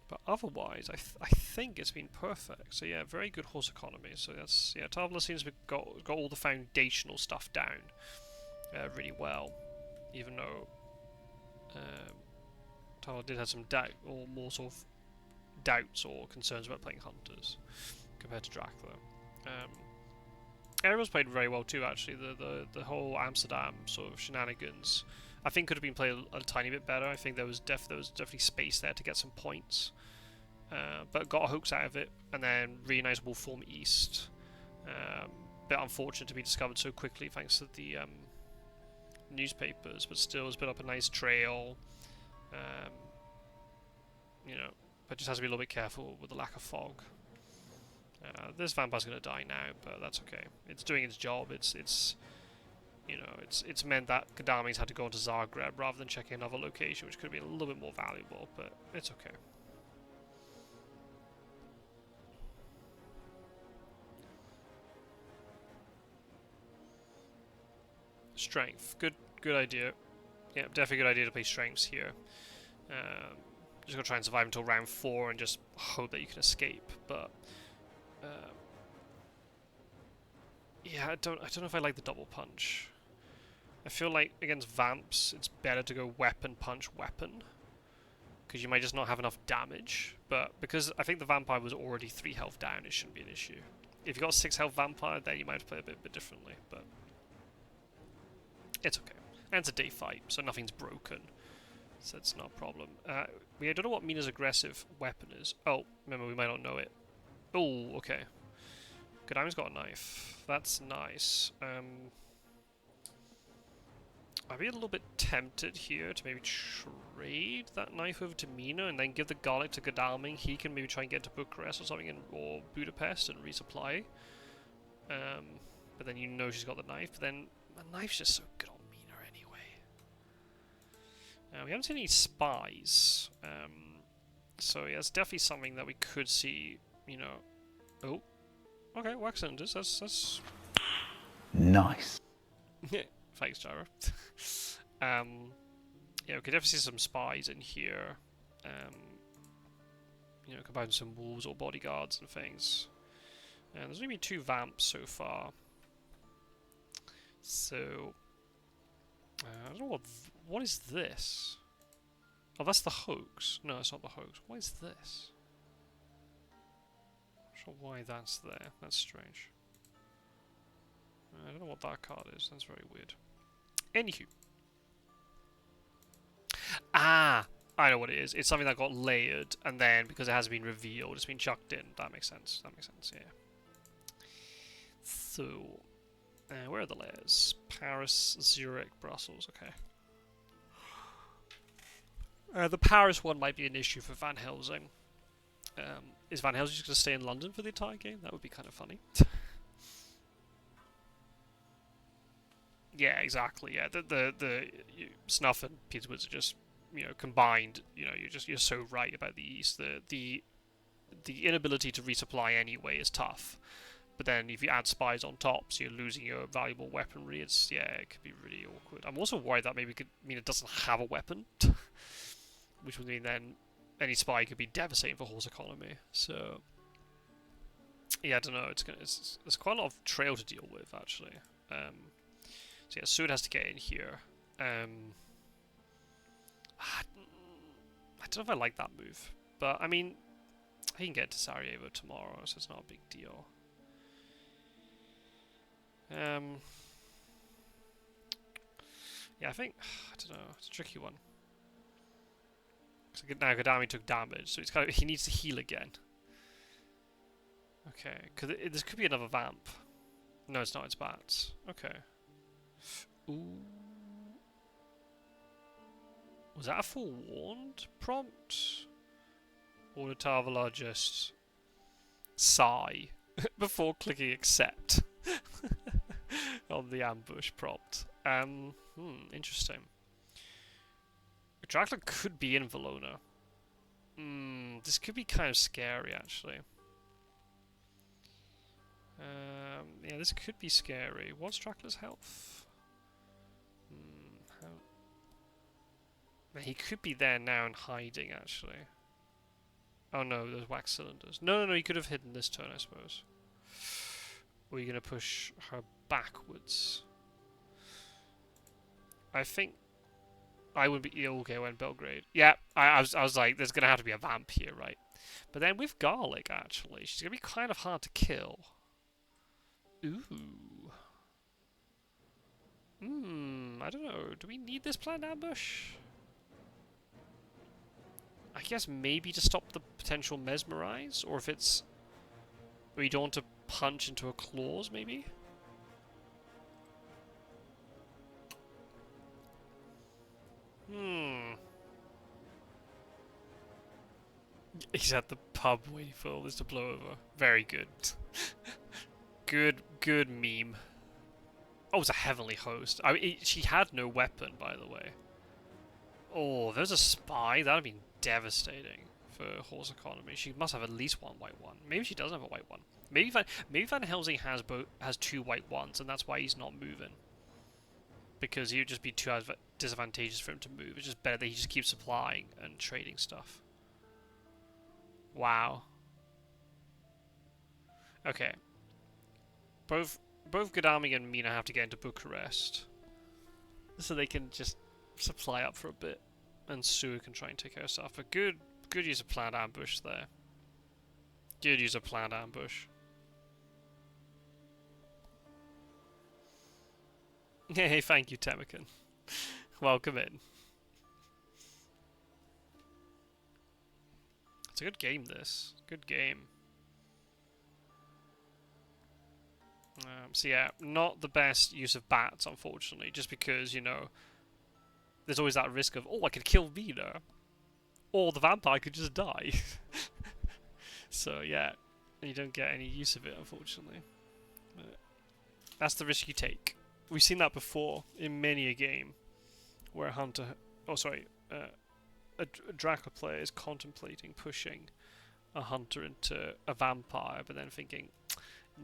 But otherwise, I think it's been perfect. So yeah, very good horse economy. So that's Tarvalar seems to have got all the foundational stuff down really well, even though Tarvalar did have some doubt or more sort of doubts or concerns about playing hunters compared to Dracula. Aerol's played very well too. Actually, the whole Amsterdam sort of shenanigans, I think could have been played a tiny bit better. I think there was definitely space there to get some points, but got a hoax out of it, and then really nice wolf form east. Bit unfortunate to be discovered so quickly thanks to the newspapers, but still has built up a nice trail. But just has to be a little bit careful with the lack of fog. This vampire's going to die now, but that's okay. It's doing its job. It's meant that Gadami's had to go into Zagreb rather than checking another location, which could have been a little bit more valuable, but it's okay. Strength, good idea. Yeah, definitely good idea to play strengths here. just gotta try and survive until round 4 and just hope that you can escape. But yeah, I don't know if I like the double punch. I feel like against vamps, it's better to go weapon punch weapon, because you might just not have enough damage. But because I think the vampire was already 3 health down, it shouldn't be an issue. If you got a 6 health vampire, then you might have to play a bit differently. But it's okay. And it's a day fight, so nothing's broken. So it's not a problem. I don't know what Mina's aggressive weapon is. Oh, remember, we might not know it. Oh, okay. Godami's got a knife. That's nice. I'd be a little bit tempted here to maybe trade that knife over to Mina and then give the garlic to Godalming. He can maybe try and get to Bucharest or something, or Budapest and resupply. But then you know she's got the knife. But then the knife's just so good on Mina anyway. We haven't seen any spies. So yeah, it's definitely something that we could see, you know. Oh. Okay, wax cylinders, that's... Nice. Yeah, thanks, Jara. Yeah, we could definitely see some spies in here. You know, combined with some wolves or bodyguards and things. And there's only been 2 vamps so far. So... I don't know what is this? Oh, that's the hoax. No, it's not the hoax. What is this? Not sure why that's there. That's strange. I don't know what that card is. That's very weird. Anywho. Ah! I know what it is. It's something that got layered, and then, because it hasn't been revealed, it's been chucked in. That makes sense. That makes sense, yeah. So... where are the layers? Paris, Zurich, Brussels. Okay. The Paris one might be an issue for Van Helsing. Is Van Helsing just going to stay in London for the entire game? That would be kind of funny. Yeah, exactly. Yeah, Snuff and Peterwoods are just, you know, combined. You know, you're so right about the East. The inability to resupply anyway is tough. But then if you add spies on top, so you're losing your valuable weaponry, it could be really awkward. I'm also worried that maybe it doesn't have a weapon, which would mean then any spy could be devastating for horse economy. So yeah, I don't know. There's quite a lot of trail to deal with actually. So yeah, Sword has to get in here. I don't know if I like that move, but I mean, he can get to Sarajevo tomorrow, so it's not a big deal. Yeah, I think I don't know. It's a tricky one. So now Godami took damage, so he needs to heal again. Okay, because this could be another vamp. No, it's not. It's bats. Okay. Ooh. Was that a forewarned prompt? Or did Tarvalar just sigh before clicking accept on the ambush prompt? Interesting. Dracula could be in Valona. This could be kind of scary, actually. Yeah, this could be scary. What's Dracula's health? He could be there now and hiding, actually. Oh no, there's wax cylinders. No, he could have hidden this turn, I suppose. Or are you going to push her backwards? I think I would be okay when Belgrade. Yeah, I was like, there's gonna have to be a vamp here, right? But then with Garlic, actually, she's gonna be kind of hard to kill. Ooh. I don't know. Do we need this planned ambush? I guess maybe to stop the potential mesmerize, or if it's we don't want to punch into a claws, maybe. He's at the pub waiting for all this to blow over. Very good. good meme. Oh, it's a heavenly host. I mean, she had no weapon, by the way. Oh, there's a spy. That would have been devastating for horse economy. She must have at least one white one. Maybe she doesn't have a white one. Maybe Van Helsing has 2 white ones, and that's why he's not moving. Because he would just be too disadvantageous for him to move. It's just better that he just keeps supplying and trading stuff. Wow. Okay. Both Gadami and Mina have to get into Bucharest, so they can just supply up for a bit, and Sue can try and take care of stuff. But good use of planned ambush there. Good use of planned ambush. Hey, thank you, Temakin. Welcome in. It's a good game, this. Good game. So yeah, not the best use of bats, unfortunately, just because, you know, there's always that risk of, oh, I could kill Mina, or the vampire could just die. So yeah, you don't get any use of it, unfortunately. But that's the risk you take. We've seen that before in many a game, where a hunter, a Dracula player is contemplating pushing a hunter into a vampire, but then thinking,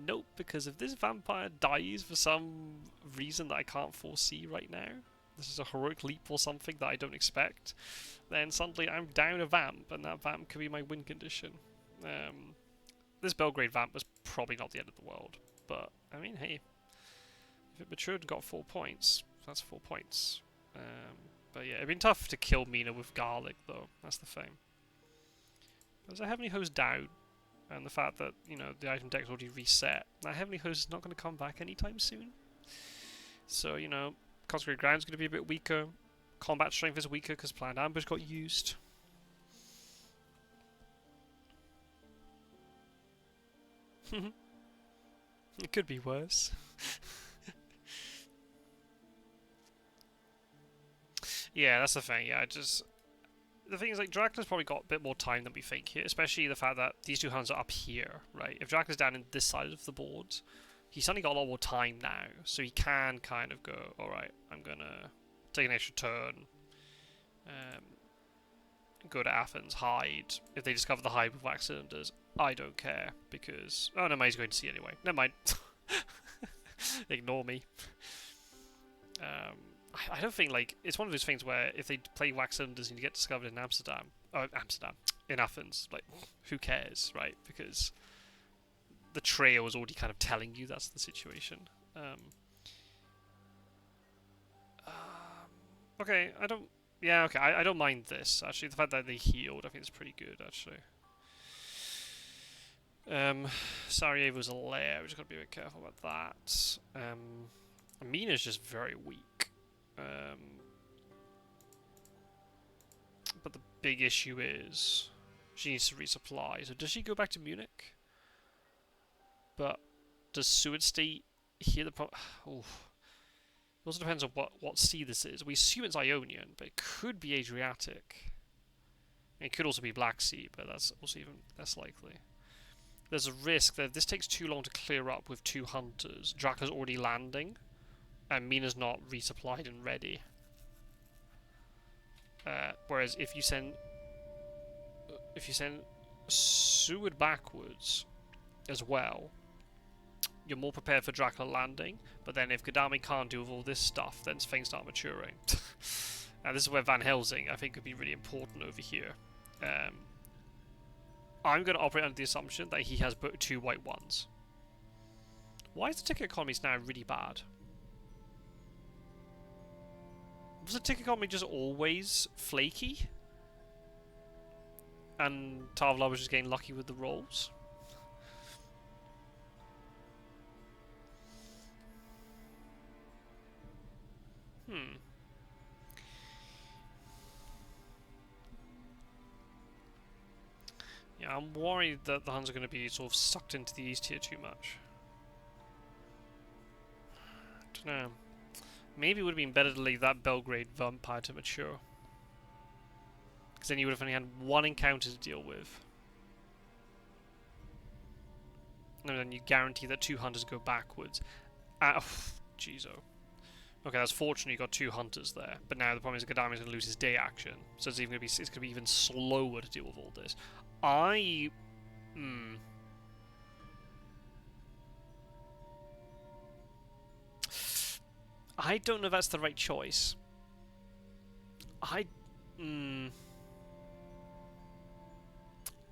nope, because if this vampire dies for some reason that I can't foresee right now, this is a heroic leap or something that I don't expect, then suddenly I'm down a vamp, and that vamp could be my win condition. This Belgrade vamp was probably not the end of the world, but, I mean, hey, if it matured and got 4 points, that's 4 points. But yeah, it'd been tough to kill Mina with garlic, though, that's the thing. There's a Heavenly Hose down, and the fact that, you know, the item deck's already reset, that Heavenly Hose is not going to come back anytime soon. So, you know, Consecrated Ground's going to be a bit weaker. Combat Strength is weaker because Planned Ambush got used. It could be worse. Yeah, that's the thing, yeah, the thing is, like, Dracula's probably got a bit more time than we think here, especially the fact that these two hands are up here, right? If Dracula's down in this side of the board, he's suddenly got a lot more time now, so he can kind of go, alright, I'm gonna take an extra turn, go to Athens, hide. If they discover the hide with wax cylinders, I don't care, because... Oh, never mind, he's going to see anyway. Never mind. Ignore me. I don't think, like, it's one of those things where if they play wax cylinders and you get discovered in in Athens, like, who cares, right? Because the trail is already kind of telling you that's the situation. Okay, I don't mind this, actually. The fact that they healed, I think is pretty good, actually. Sarajevo's a lair, we just gotta be a bit careful about that. Amina's just very weak. But the big issue is she needs to resupply. So does she go back to Munich? But does Seward stay here? It also depends on what sea this is. We assume it's Ionian, but it could be Adriatic. It could also be Black Sea, but that's also even less likely. There's a risk that if this takes too long to clear up with 2 hunters, Dracula's already landing, and Mina's not resupplied and ready. Whereas if you send Seward backwards as well, you're more prepared for Dracula landing. But then if Gadami can't do with all this stuff, then things start maturing. Now this is where Van Helsing, I think, could be really important over here. I'm going to operate under the assumption that he has 2 white ones. Why is the ticket economy now really bad? Was the ticket economy just always flaky? And Tarvalar was just getting lucky with the rolls? Yeah, I'm worried that the Huns are going to be sort of sucked into the East here too much. I don't know. Maybe it would have been better to leave that Belgrade vampire to mature. Because then you would have only had 1 encounter to deal with. And then you guarantee that 2 hunters go backwards. Jeez, oh. Okay, that's fortunate you got 2 hunters there. But now the problem is Gadami's going to lose his day action. So it's going to be even slower to deal with all this. I don't know if that's the right choice.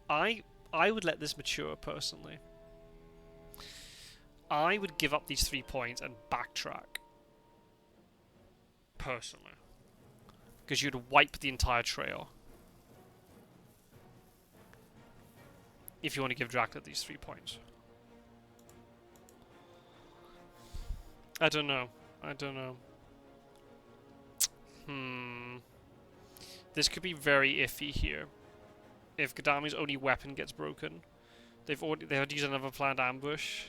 I would let this mature personally. I would give up these 3 points and backtrack. Personally. Because you'd wipe the entire trail. If you want to give Dracula these 3 points. I don't know. This could be very iffy here. If Gadami's only weapon gets broken, they had to use another planned ambush.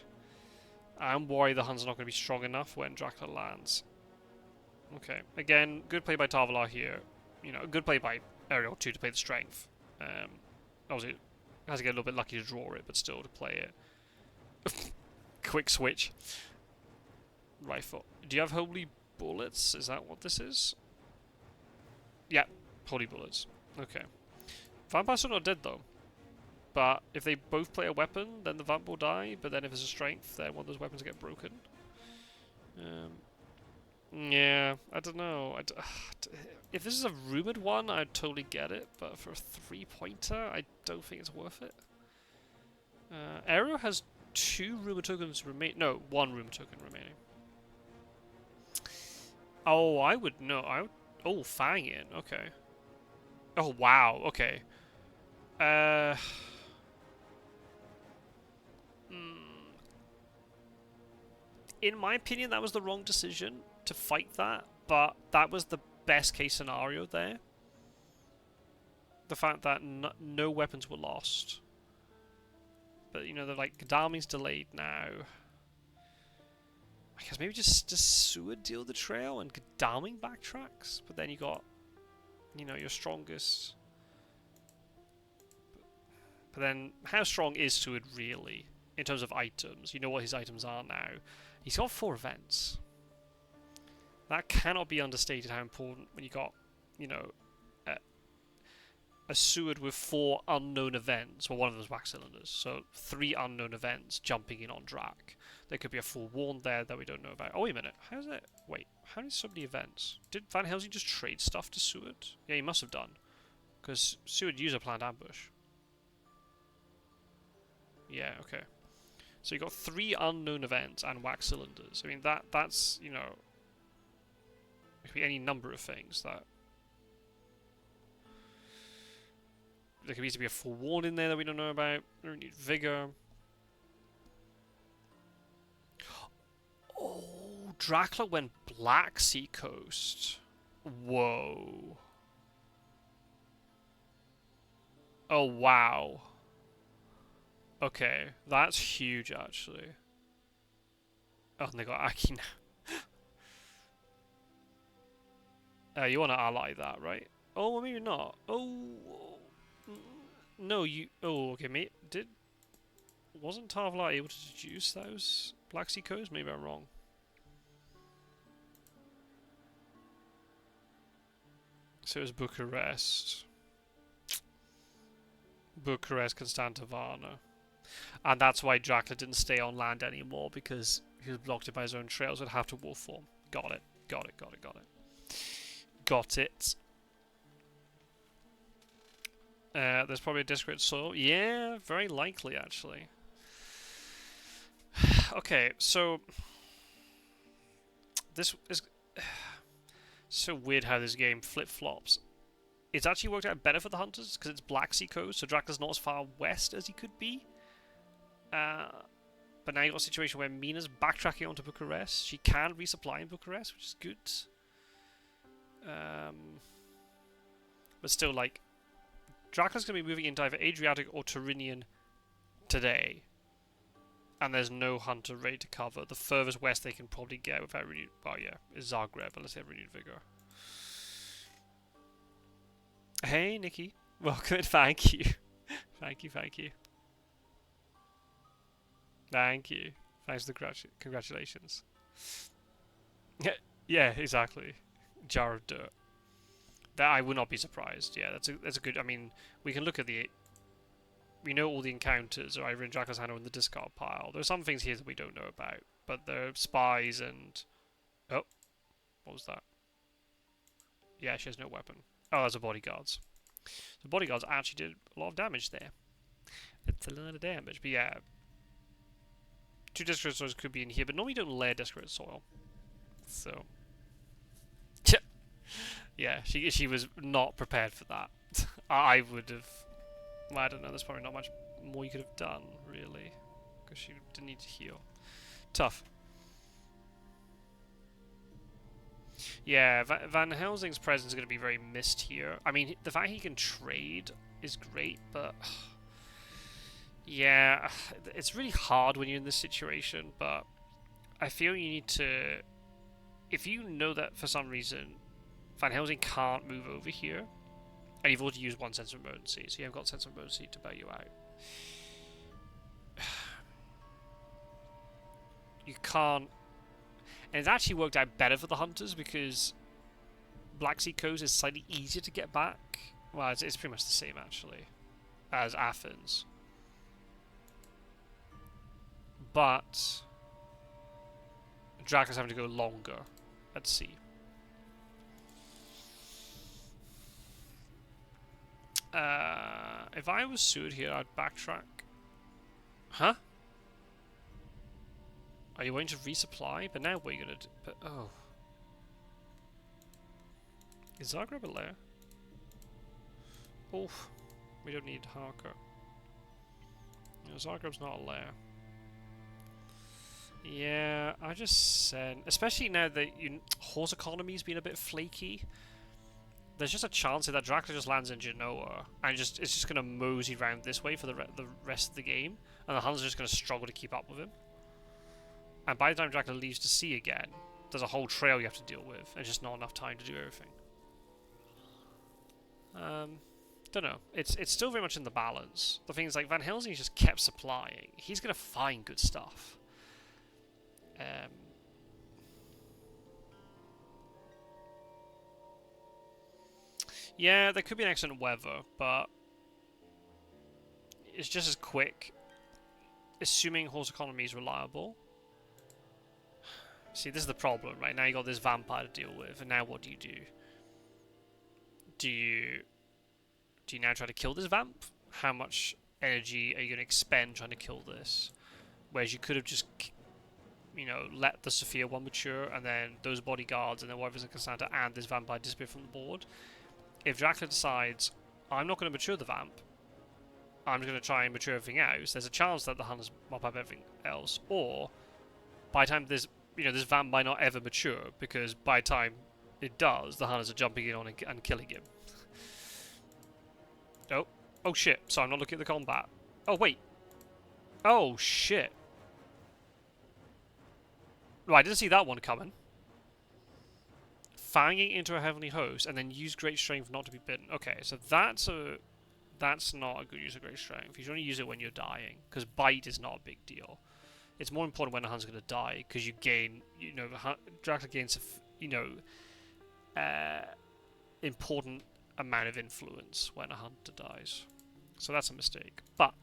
I'm worried the Hunt's not going to be strong enough when Dracula lands. Okay, again, good play by Tarvalar here. You know, good play by Aerol too to play the strength. Obviously, has to get a little bit lucky to draw it, but still to play it. Quick switch. Rifle. Do you have holy bullets? Is that what this is? Yeah, holy bullets. Okay. Vampires are not dead though. But if they both play a weapon, then the vamp will die. But then if it's a strength, then one of those weapons get broken. Yeah, I don't know. If this is a rumored one, I'd totally get it. But for a 3-pointer, I don't think it's worth it. Aerol has 2 rumor tokens remain. No, 1 rumor token remaining. Oh, I would know. Oh, Fang in. Okay. Oh, wow. Okay. In my opinion, that was the wrong decision to fight that, but that was the best case scenario there. The fact that no weapons were lost. But, you know, they're like, Gadami's delayed now. I guess maybe just Seward deal the trail and Gadami backtracks, but then you got, you know, your strongest. But then, how strong is Seward really in terms of items? You know what his items are now. He's got 4 events. That cannot be understated how important when you got, you know, a Seward with 4 unknown events. Well, one of them is wax cylinders. So 3 unknown events jumping in on Drac. There could be a forewarned there that we don't know about. Oh, wait a minute. How's it? Wait, how many so many events? Did Van Helsing just trade stuff to Seward? Yeah, he must have done. Because Seward used a planned ambush. Yeah, okay. So you got 3 unknown events and wax cylinders. I mean, that's, you know, it could be any number of things that. There could easily be a forewarned in there that we don't know about. Renewed vigor. Oh, Dracula went Black Sea Coast. Whoa. Oh, wow. Okay, that's huge, actually. Oh, and they got Aki now. You want to ally that, right? Oh, well, maybe not. Oh, no, you. Oh, okay, mate. Wasn't Tarvalar able to deduce those Black Sea codes? Maybe I'm wrong. So it was Bucharest, Constantovana. And that's why Dracula didn't stay on land anymore, because he was blocked by his own trails. Would have to wolf form. Got it. Got it. There's probably a discrete soil. Yeah, very likely, actually. Okay, so this is so weird how this game flip-flops. It's actually worked out better for the hunters because it's Black Sea coast, so Dracula's not as far west as he could be. But now you've got a situation where Mina's backtracking onto Bucharest. She can resupply in Bucharest, which is good. But still, like, Dracula's going to be moving into either Adriatic or Tyrrhenian today. And there's no hunter ready to cover. The furthest west they can probably get without renewed... Oh, yeah, is Zagreb, unless they have renewed vigor. Hey, Nikki. Welcome and thank you. Thank you. Thanks for the congratulations. Yeah, exactly. Jar of dirt. That I would not be surprised. Yeah, that's a good... I mean, we can look at the... We know all the encounters are either in Dracula's hand or in the discard pile. There are some things here that we don't know about, but there are spies and... Oh, what was that? Yeah, she has no weapon. Oh, those are bodyguards. The bodyguards actually did a lot of damage there. It's a lot of damage, but yeah. 2 desecrated soils could be in here, but normally you don't layer desecrated soil. So. Yeah, she was not prepared for that. I would have. Well, I don't know, there's probably not much more you could have done, really. Because she didn't need to heal. Tough. Yeah, Van Helsing's presence is going to be very missed here. I mean, the fact he can trade is great, but... Yeah, it's really hard when you're in this situation, but I feel you need to... If you know that for some reason Van Helsing can't move over here, and you've already used one sense of emergency, so you haven't got sense of emergency to bail you out. You can't... And it's actually worked out better for the hunters because Black Sea Coast is slightly easier to get back. Well, it's pretty much the same actually as Athens, but Dracula's having to go longer at sea. If I was sued here, I'd backtrack. Huh? Are you going to resupply? But now what are you gonna do? But oh, is Zagreb a lair? Oof. We don't need Harker. No, Zagreb's not a lair. Yeah, I just said, especially now that horse economy's been a bit flaky. There's just a chance that Dracula just lands in Genoa and it's just gonna mosey around this way for the rest of the game, and the Huns are just gonna struggle to keep up with him. And by the time Dracula leaves to sea again, there's a whole trail you have to deal with, and just not enough time to do everything. Don't know. It's still very much in the balance. The thing is, like, Van Helsing just kept supplying. He's gonna find good stuff. Yeah, there could be an excellent weather, but it's just as quick, assuming horse economy is reliable. See, this is the problem, right? Now you got this vampire to deal with, and now what do you do? Do you now try to kill this vamp? How much energy are you going to expend trying to kill this? Whereas you could have just, you know, let the Sophia one mature, and then those bodyguards, and then whatever's in Cassandra, and this vampire disappear from the board. If Dracula decides, I'm not going to mature the vamp, I'm just going to try and mature everything else, there's a chance that the Hunters mop up everything else. Or, by the time this vamp might not ever mature, because by the time it does, the Hunters are jumping in on and killing him. Oh shit, so I'm not looking at the combat. Oh wait. Oh shit. Right, I didn't see that one coming. Fanging into a heavenly host and then use great strength not to be bitten. Okay, so that's not a good use of great strength. You should only use it when you're dying, because bite is not a big deal. It's more important when the Hunt's going to die, because you gain, Dracula gains, important amount of influence when a hunter dies. So that's a mistake. But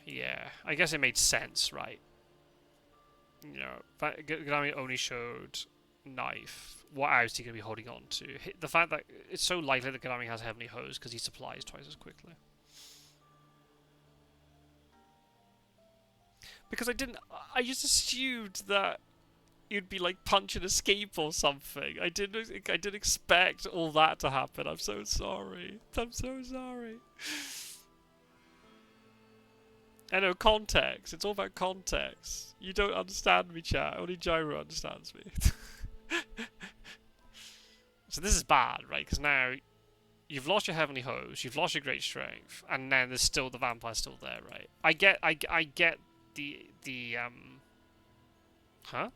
yeah, I guess it made sense, right? You know, Gadami only showed knife. What else is he going to be holding on to? The fact that it's so likely that Gadami has Heavenly Hose because he supplies twice as quickly. Because I just assumed that you'd be like punch and escape or something. I didn't expect all that to happen. I'm so sorry. I'm so sorry. I know, context. It's all about context. You don't understand me, chat. Only Gyro understands me. So this is bad, right? Because now you've lost your Heavenly Hose, you've lost your Great Strength, and then there's still the vampire still there, right? I get the huh?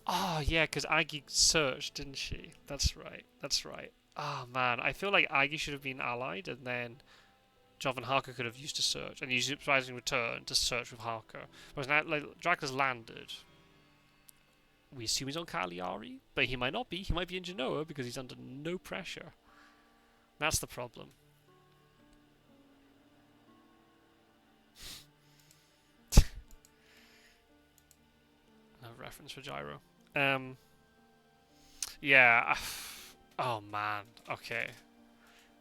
Oh, yeah, because Aggie searched, didn't she? That's right. That's right. Oh, man. I feel like Aggie should have been allied, and then Jovan Harker could have used to search, and used Surprising Return to search with Harker. Whereas now, like, Dracula's landed. We assume he's on Cagliari, but he might not be. He might be in Genoa, because he's under no pressure. That's the problem. No reference for Gyro. Yeah. Oh man. Okay.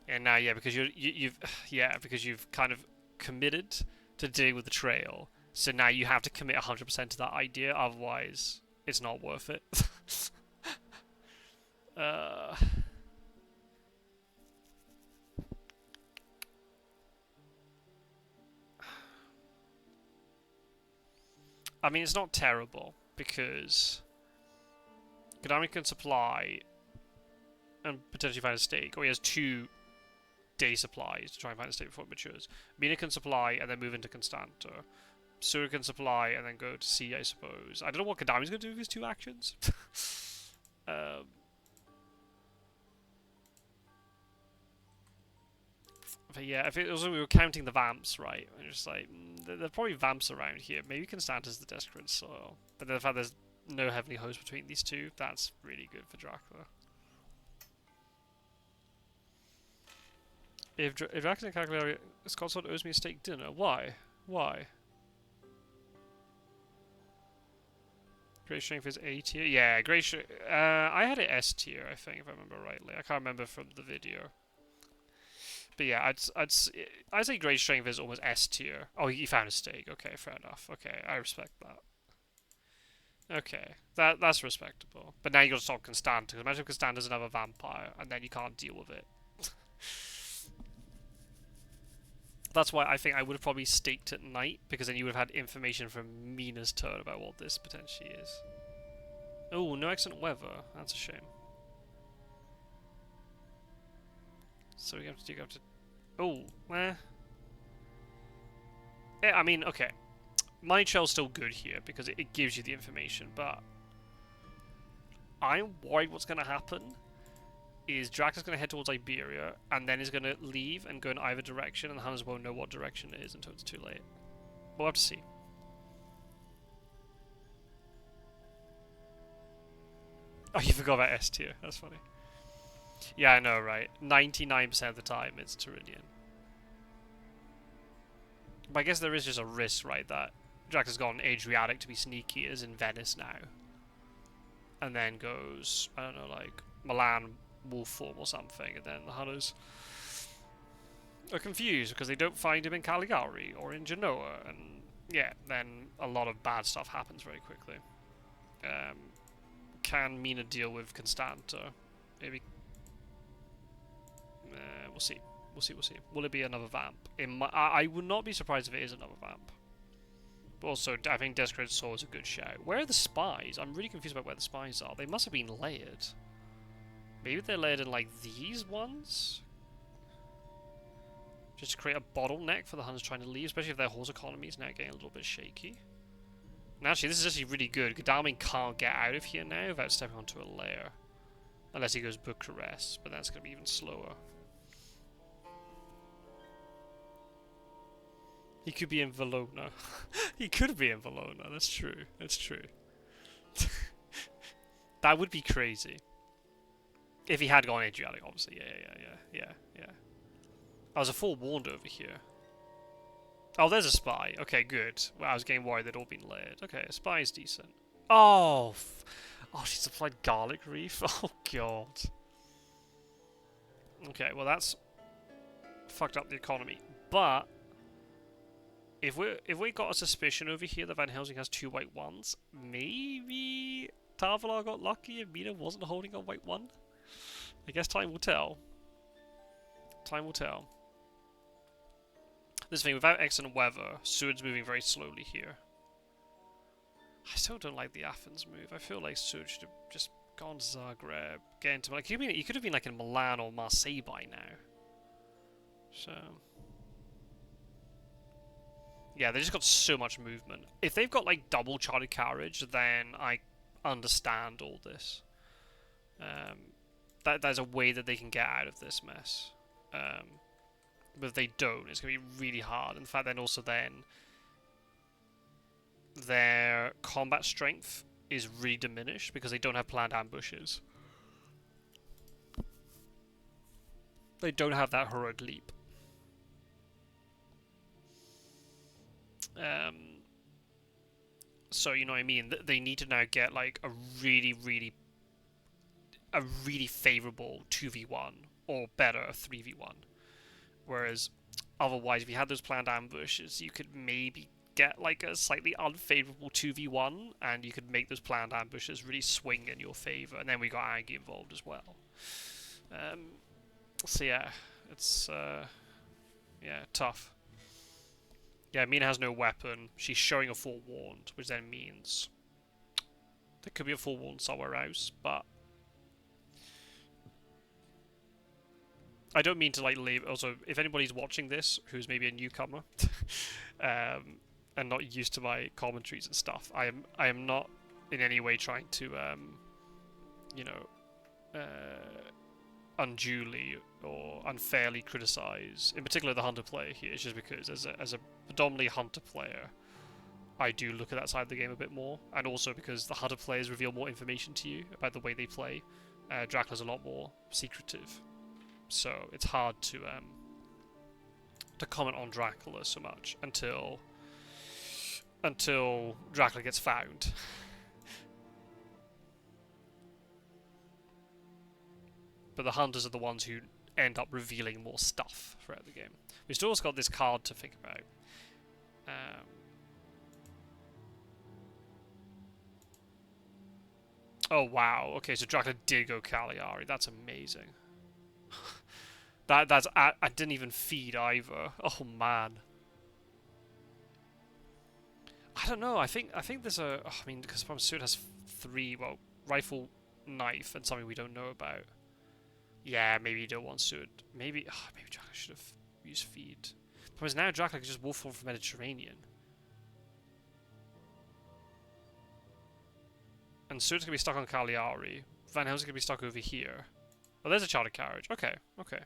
And now, yeah, because you've yeah, because you've kind of committed to dealing with the trail. So now you have to commit 100% to that idea. Otherwise, it's not worth it. uh, I mean, it's not terrible because Konami can supply and potentially find a stake, or he has 2 day supplies to try and find a stake before it matures. Mina can supply and then move into Constanta. Sura can supply and then go to sea, I suppose. I don't know what Konami's going to do with his 2 actions. um, but yeah, if it was, we were counting the vamps, right? And just like, there are probably vamps around here. Maybe Constanta's the Desperate Soil. But the fact there's no Heavenly Host between these 2, that's really good for Dracula. If Dracula calculator Scotland owes me a steak dinner, why? Why? Great strength is A tier. Yeah, great. I had it S tier, I think, if I remember rightly. I can't remember from the video. But yeah, I'd say great strength is almost S tier. Oh, you found a steak. Okay, fair enough. Okay, I respect that. Okay, that's respectable. But now you got to stop Constanta. Imagine if Constanta's another vampire, and then you can't deal with it. That's why I think I would have probably staked at night, because then you would have had information from Mina's turn about what this potentially is. Oh, no excellent weather. That's a shame. So we have to dig up to... Oh, eh. Yeah, I mean, okay. Mind Shell's still good here, because it gives you the information, but... I'm worried what's going to happen is Drax going to head towards Iberia, and then he's going to leave and go in either direction, and the Hunters won't know what direction it is until it's too late. We'll have to see. Oh, you forgot about S tier. That's funny. Yeah, I know, right? 99% of the time it's Turidian. But I guess there is just a risk, right, that Drax has gone Adriatic to be sneaky, is in Venice now. And then goes, I don't know, like, Milan wolf form or something, and then the Hunters are confused because they don't find him in Caligari or in Genoa, and yeah, then a lot of bad stuff happens very quickly. Can Mina deal with Constanta? Maybe. We'll see. We'll see. We'll see. Will it be another vamp? I would not be surprised if it is another vamp. But also, I think Desecrated Soul is a good shout. Where are the spies? I'm really confused about where the spies are. They must have been layered. Maybe they're layered in, like, these ones? Just to create a bottleneck for the Huns trying to leave, especially if their horse economy is now getting a little bit shaky. And actually, this is actually really good. Godalming can't get out of here now without stepping onto a layer. Unless he goes Bucharest, but that's going to be even slower. He could be in Valona. He could be in Valona, that's true. That's true. That would be crazy. If he had gone Adriatic, obviously. Yeah. I was a forewarned over here. Oh, there's a spy. Okay, good. Well, I was getting worried they'd all been layered. Okay, a spy is decent. Oh, oh, she supplied garlic reef. Oh god. Okay, well that's fucked up the economy. But if we got a suspicion over here that Van Helsing has 2 white ones, maybe Tarvalar got lucky and Mina wasn't holding a white one. I guess time will tell. Time will tell. This thing, without excellent weather, Seward's moving very slowly here. I still don't like the Athens move. I feel like Seward should have just gone to Zagreb, get into... Like, he could have been like in Milan or Marseille by now. So... Yeah, they just got so much movement. If they've got, like, double chartered carriage, then I understand all this. There's a way that they can get out of this mess. But if they don't, it's going to be really hard. In fact, then also then their combat strength is really diminished because they don't have planned ambushes. They don't have that heroic leap. So, you know what I mean? They need to now get, like, a really, really a really favourable 2v1 or better a 3v1. Whereas otherwise, if you had those planned ambushes, you could maybe get like a slightly unfavourable 2v1, and you could make those planned ambushes really swing in your favour. And then we got Aggie involved as well. So yeah, it's tough. Yeah, Mina has no weapon. She's showing a forewarned, which then means there could be a forewarned somewhere else, but I don't mean to like leave. Also, if anybody's watching this who's maybe a newcomer and not used to my commentaries and stuff, I am not in any way trying to unduly or unfairly criticize, in particular, the hunter player here. It's just because as a predominantly hunter player, I do look at that side of the game a bit more, and also because the hunter players reveal more information to you about the way they play. Dracula's a lot more secretive. So it's hard to comment on Dracula so much until Dracula gets found. But the hunters are the ones who end up revealing more stuff throughout the game. We've still also got this card to think about. Oh wow! Okay, so Dracula did go Cagliari. That's amazing. I didn't even feed either. Oh man. I don't know. I think there's a. Oh, I mean, because Suit has 3. Well, rifle, knife, and something we don't know about. Yeah, maybe you don't want Suit. Maybe Dracula should have used feed. Because now Dracula can just wolf form from Mediterranean. And Suit's gonna be stuck on Cagliari. Van Helsing's gonna be stuck over here. Oh, there's a chartered carriage. Okay, okay.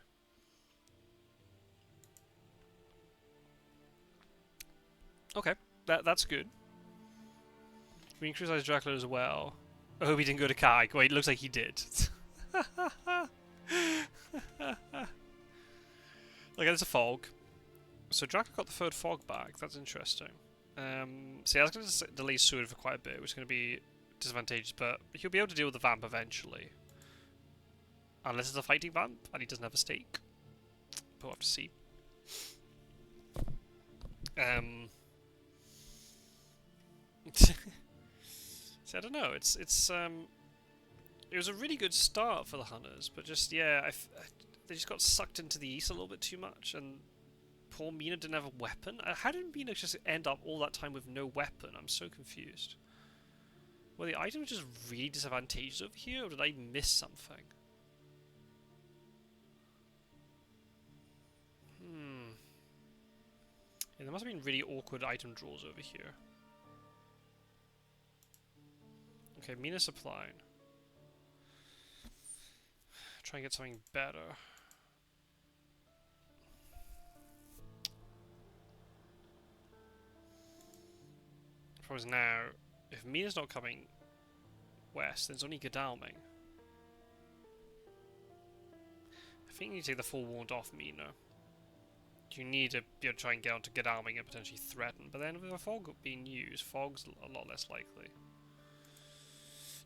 Okay, that's good. We can criticize Dracula as well. I hope he didn't go to Kai. Wait, it looks like he did. Look, there's a fog. So Dracula got the 3rd fog back. That's interesting. So yeah, that's going to delay Sword for quite a bit, which is going to be disadvantageous, but he'll be able to deal with the vamp eventually. Unless it's a fighting vamp, and he doesn't have a stake. But we'll have to see. So I don't know. It was a really good start for the hunters, but just yeah, they just got sucked into the east a little bit too much, and poor Mina didn't have a weapon. How did Mina just end up all that time with no weapon? I'm so confused. Were the items just really disadvantageous over here, or did I miss something? Yeah, there must have been really awkward item draws over here. Okay, Mina supply. Try and get something better. The problem is now, if Mina's not coming west, then it's only Godalming. I think you need to take the forewarned off Mina. You need to be able to try and get onto Godalming and potentially threaten, but then with a fog being used, fog's a lot less likely.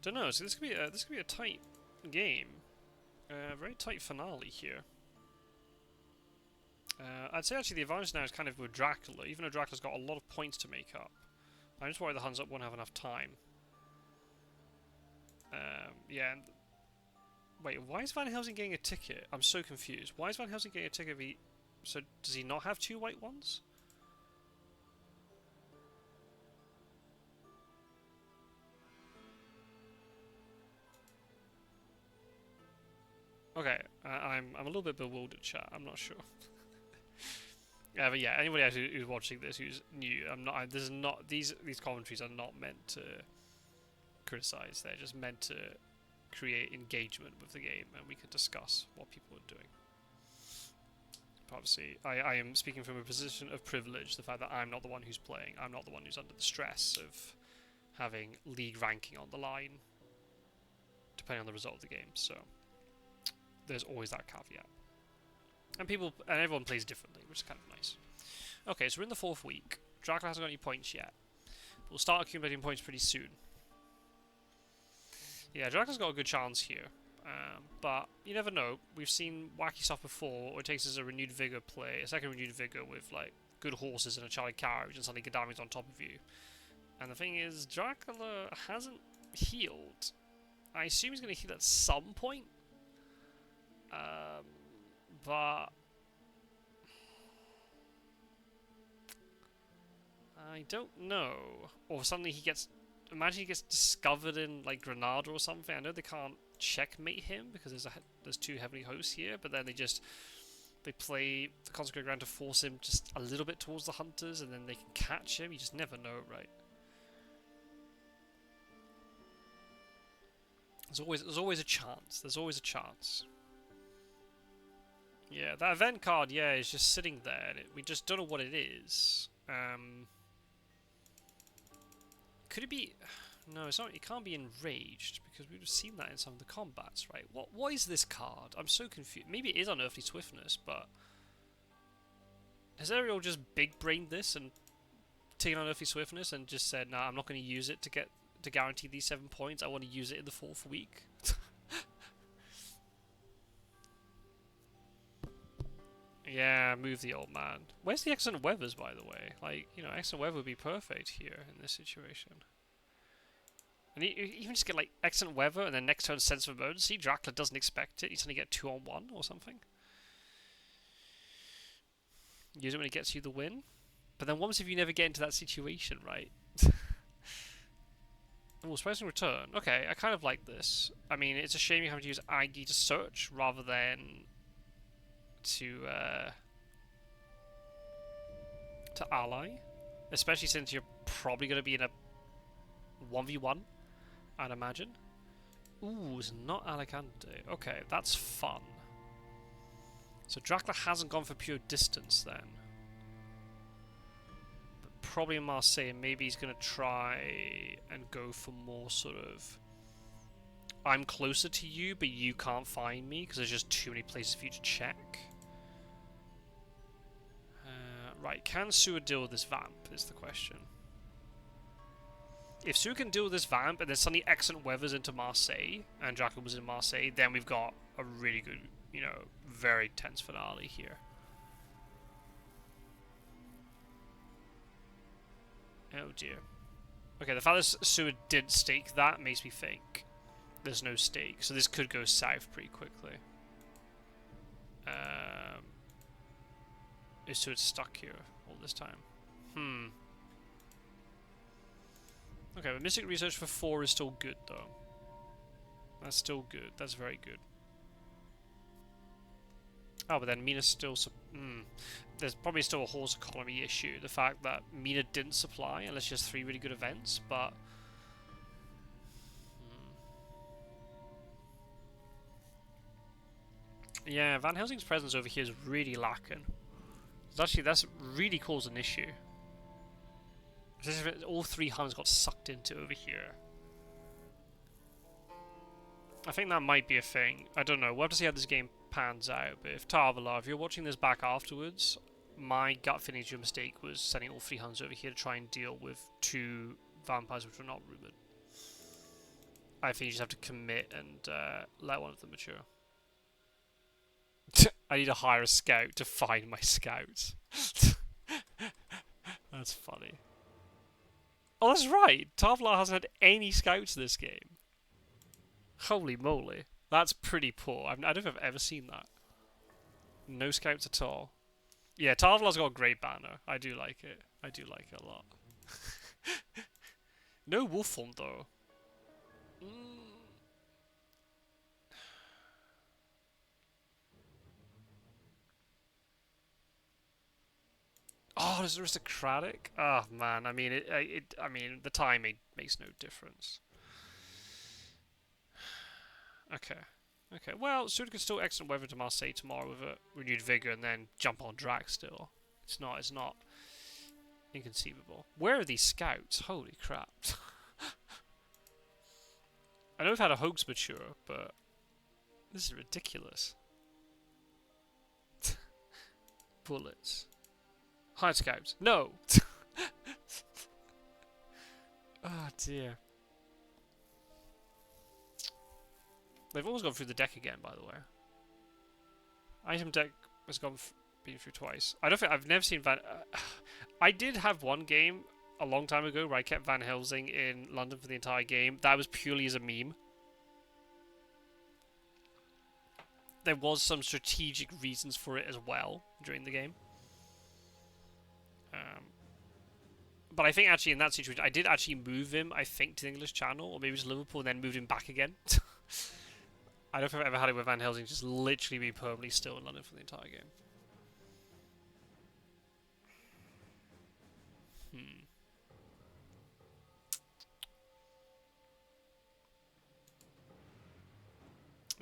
Don't know. So this could be a tight game, very tight finale here. I'd say actually the advantage now is kind of with Dracula, even though Dracula's got a lot of points to make up. I'm just worried the Huns won't have enough time. Yeah. And wait, why is Van Helsing getting a ticket? I'm so confused. Why is Van Helsing getting a ticket? So does he not have 2 white ones? Okay, I'm a little bit bewildered, chat. I'm not sure. But yeah, anybody else who's watching this who's new, these commentaries are not meant to criticize. They're just meant to create engagement with the game, and we can discuss what people are doing. But obviously, I am speaking from a position of privilege. The fact that I'm not the one who's playing, I'm not the one who's under the stress of having league ranking on the line, depending on the result of the game. So there's always that caveat. And everyone plays differently, which is kind of nice. Okay, so we're in the 4th week. Dracula hasn't got any points yet. We'll start accumulating points pretty soon. Yeah, Dracula's got a good chance here. But you never know. We've seen wacky stuff before, or it takes us a renewed vigor play, a second renewed vigor with like good horses and a charlie carriage, and suddenly Gadami's on top of you. And the thing is, Dracula hasn't healed. I assume he's going to heal at some point. But I don't know. Or suddenly he gets... Imagine he gets discovered in like Granada or something. I know they can't checkmate him because there's two heavenly hosts here, but then they play the Consecrated Ground to force him just a little bit towards the hunters, and then they can catch him. You just never know, right? There's always a chance. There's always a chance. Yeah, that event card, yeah, is just sitting there. We just don't know what it is. Could it be... No, it's not. It can't be enraged, because we've seen that in some of the combats, right? What is this card? I'm so confused. Maybe it is Unearthly Swiftness, but... Has Aerol just big-brained this and taken Unearthly Swiftness and just said, nah, I'm not going to use it to guarantee these 7 points. I want to use it in the 4th week. Yeah, move the old man. Where's the Excellent Weathers, by the way? Like, you know, Excellent Weather would be perfect here in this situation. And you even just get, like, Excellent Weather and then next turn Sense of Emergency. Dracula doesn't expect it. You suddenly get 2-on-1 or something. Use it when it gets you the win. But then what if you never get into that situation, right? Oh, Surprising Return. Okay, I kind of like this. I mean, it's a shame you have to use ID to search rather than to ally, especially since you're probably going to be in a 1v1, I'd imagine. Ooh, it's not Alicante. Okay, that's fun. So Dracula hasn't gone for pure distance then. But probably in Marseille, maybe he's going to try and go for more sort of... I'm closer to you, but you can't find me because there's just too many places for you to check. Right, can Sewer deal with this vamp, is the question. If Sewer can deal with this vamp, and then suddenly Excellent Weathers into Marseille, and Dracula was in Marseille, then we've got a really good, you know, very tense finale here. Oh dear. Okay, the fact that Sewer did stake that makes me think there's no stake, so this could go south pretty quickly. Is Sewer stuck here all this time? Okay, but Mystic Research for 4 is still good, though. That's still good. That's very good. Oh, but then Mina's still... There's probably still a horse economy issue. The fact that Mina didn't supply, unless she has 3 really good events, but... Yeah, Van Helsing's presence over here is really lacking. Actually, that's really caused an issue. Especially if all 3 Huns got sucked into over here. I think that might be a thing. I don't know. We'll have to see how this game pans out. But if Tarvalar, if you're watching this back afterwards, my gut feeling is your mistake was sending all 3 Huns over here to try and deal with 2 vampires which were not rumoured. I think you just have to commit and let one of them mature. I need to hire a scout to find my scouts. That's funny. Oh, that's right. Tarvalar hasn't had any scouts this game. Holy moly. That's pretty poor. I don't think I've ever seen that. No scouts at all. Yeah, Tarvalar's got a great banner. I do like it. I do like it a lot. No wolf form, though. Oh, there's aristocratic. Oh man, I mean, I mean, the timing makes no difference. Okay, okay. Well, Suda could still Excellent Weather to Marseille tomorrow with a renewed vigor, and then jump on Drac. Still, it's not inconceivable. Where are these scouts? Holy crap! I know we've had a hoax mature, but this is ridiculous. Bullets. Hide scouts. No! Oh dear. They've almost gone through the deck again, by the way. Item deck has been through twice. I don't think I've never seen Van. I did have one game a long time ago where I kept Van Helsing in London for the entire game. That was purely as a meme. There was some strategic reasons for it as well during the game. But I think actually in that situation, I did actually move him, I think, to the English Channel, or maybe it was Liverpool, and then moved him back again. I don't think I've ever had it with Van Helsing just literally be permanently still in London for the entire game.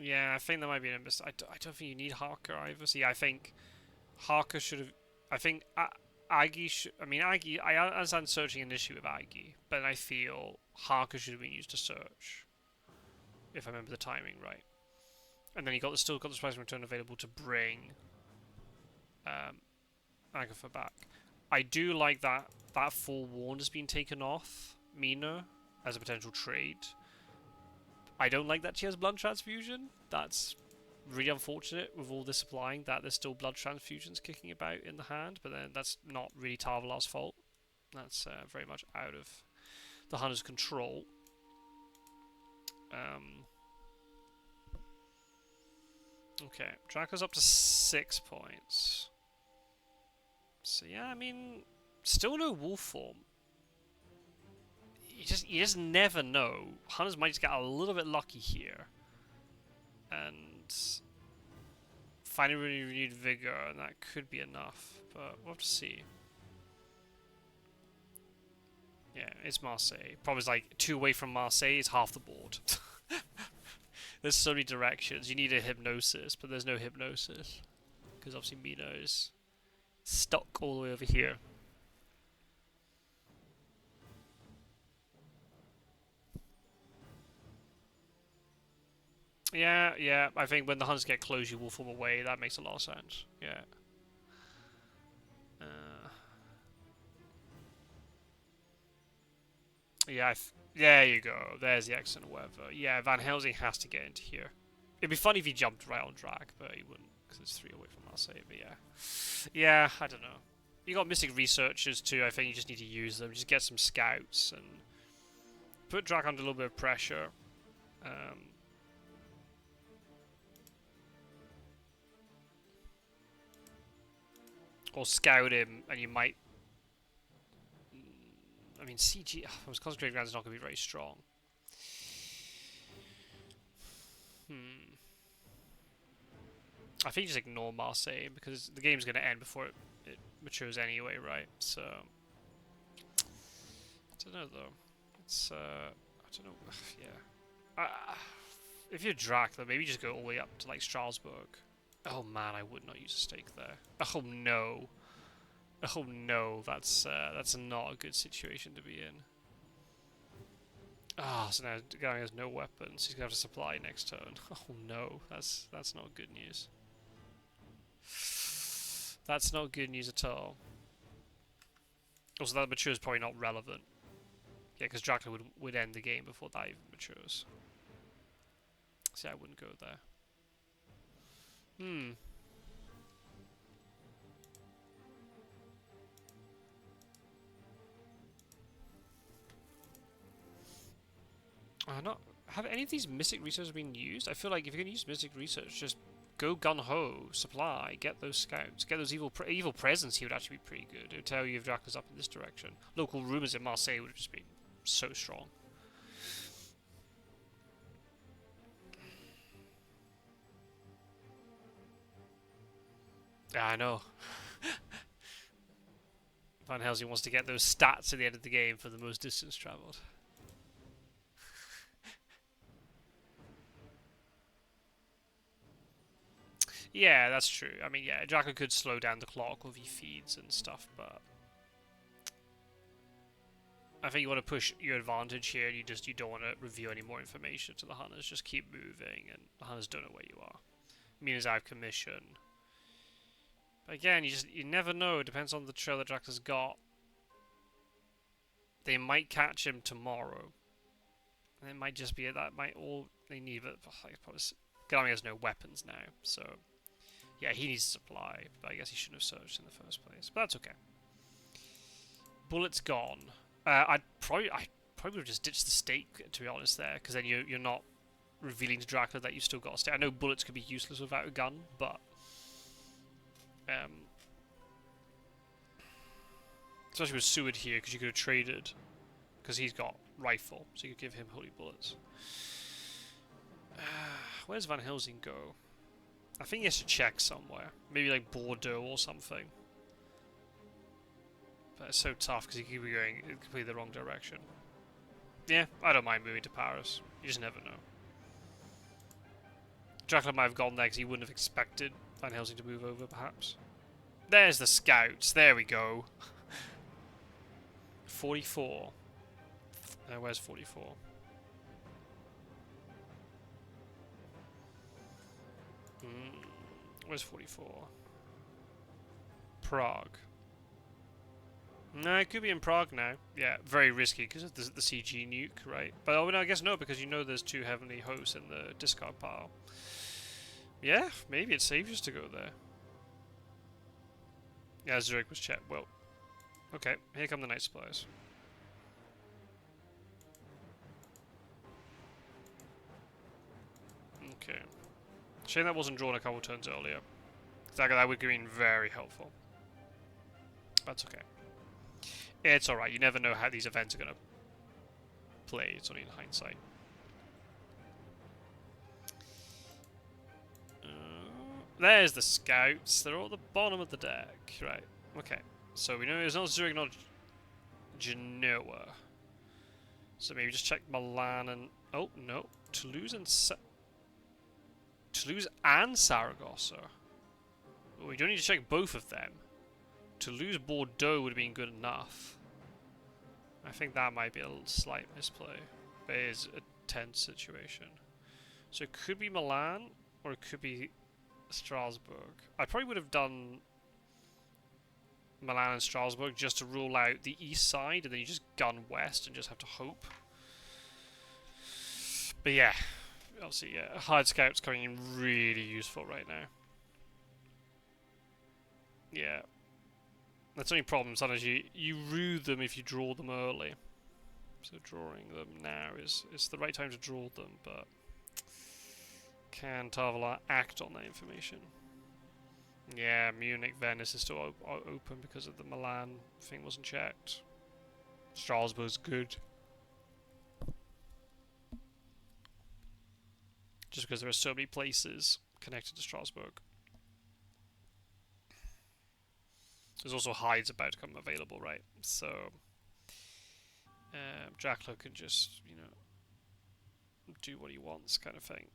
Yeah, I think that might be an I don't think you need Harker either. See, I think Harker should have. I think Aggie should. I mean, Aggie. I understand searching an issue with Aggie, but I feel Harker should have been used to search, if I remember the timing right. And then you still got the surprise return available to bring Agatha back. I do like that forewarned has been taken off Mina as a potential trade. I don't like that she has blood transfusion. That's really unfortunate with all this supplying that there's still blood transfusions kicking about in the hand, but then that's not really Tarvalar's fault. That's very much out of the hunter's control. Okay, Draco's up to 6 points. So yeah, I mean, still no wolf form. You just never know. Hunters might just get a little bit lucky here, and find a really renewed vigor, and that could be enough. But we'll have to see. Yeah, it's Marseille. Problem is, like, 2 away from Marseille is half the board. There's so many directions. You need a hypnosis, but there's no hypnosis because obviously Mina is stuck all the way over here. Yeah, I think when the hunters get close, you will form away. That makes a lot of sense. Yeah. Yeah, there you go. There's the excellent weather. Yeah, Van Helsing has to get into here. It'd be funny if he jumped right on drag, but he wouldn't, because it's 3 away from Marseille, but yeah. Yeah, I don't know. You got Mystic Researchers too, I think you just need to use them. Just get some scouts and put Drac under a little bit of pressure. Or scout him, and you might... I mean, CG... His Concentrated Ground is not going to be very strong. I think you just ignore Marseille, because the game's going to end before it matures anyway, right? So... I don't know, though. It's, I don't know... yeah. If you're Drac, though, maybe just go all the way up to, like, Strasbourg. Oh man, I would not use a stake there. Oh no. Oh no, that's not a good situation to be in. Ah, so now the guy has no weapons. He's gonna have to supply next turn. Oh no, that's not good news. That's not good news at all. Also, that mature is probably not relevant. Yeah, because Dracula would end the game before that even matures. See, I wouldn't go there. Have any of these Mystic Research been used? I feel like if you're going to use Mystic Research, just go gun-ho, supply, get those scouts, get those evil presence here would actually be pretty good. It would tell you if Dracula's up in this direction. Local rumours in Marseille would have just been so strong. Yeah, I know. Van Helsing wants to get those stats at the end of the game for the most distance travelled. Yeah, that's true. I mean, yeah, Dracula could slow down the clock if he feeds and stuff, but I think you want to push your advantage here. You don't want to reveal any more information to the hunters. Just keep moving, and the hunters don't know where you are. Mina's out of commission. But again, you never know. It depends on the trail that Dracula's got. They might catch him tomorrow. And it might just be that might all they need, but probably Garmy has no weapons now, so yeah, he needs supply. But I guess he shouldn't have searched in the first place. But that's okay. Bullets gone. I probably would have just ditched the stake, to be honest, there, because then you're not revealing to Dracula that you've still got a stake. I know bullets could be useless without a gun, but especially with Seward here, because you could have traded, because he's got rifle, so you could give him holy bullets. Where's Van Helsing go? I think he has to check somewhere. Maybe like Bordeaux or something. But it's so tough because he could be going in completely the wrong direction. Yeah, I don't mind moving to Paris. You just never know. Dracula might have gone there because he wouldn't have expected Van Helsing to move over, perhaps. There's the scouts. There we go. 44. Where's 44? Where's 44? Prague. No, it could be in Prague now. Yeah, very risky because of the CG nuke, right? But oh, no, I guess no, because you know there's 2 heavenly hosts in the discard pile. Yeah, maybe it's safe just to go there. Yeah, Zurich was checked. Well, okay, here come the night supplies. Okay. Shame that wasn't drawn a couple turns earlier. That would have been very helpful. That's okay. It's alright, you never know how these events are going to play. It's only in hindsight. There's the scouts. They're all at the bottom of the deck. Right, okay. So we know it's not Zurich, not Genoa. So maybe just check Milan and... Oh, no. Toulouse and Saragossa. Oh, we don't need to check both of them. Toulouse Bordeaux would have been good enough. I think that might be a slight misplay. But it is a tense situation. So it could be Milan, or it could be Strasbourg. I probably would have done Milan and Strasbourg just to rule out the east side, and then you just gun west and just have to hope. But yeah, obviously, yeah, hard scouts coming in really useful right now. Yeah. That's the only problem, sometimes you rue them if you draw them early. So drawing them now is the right time to draw them, but can Tarvalar act on that information? Yeah, Munich, Venice is still open because of the Milan thing wasn't checked. Strasbourg's good. Just because there are so many places connected to Strasbourg. There's also hides about to come available, right? So Dracula can just, you know, do what he wants, kind of thing.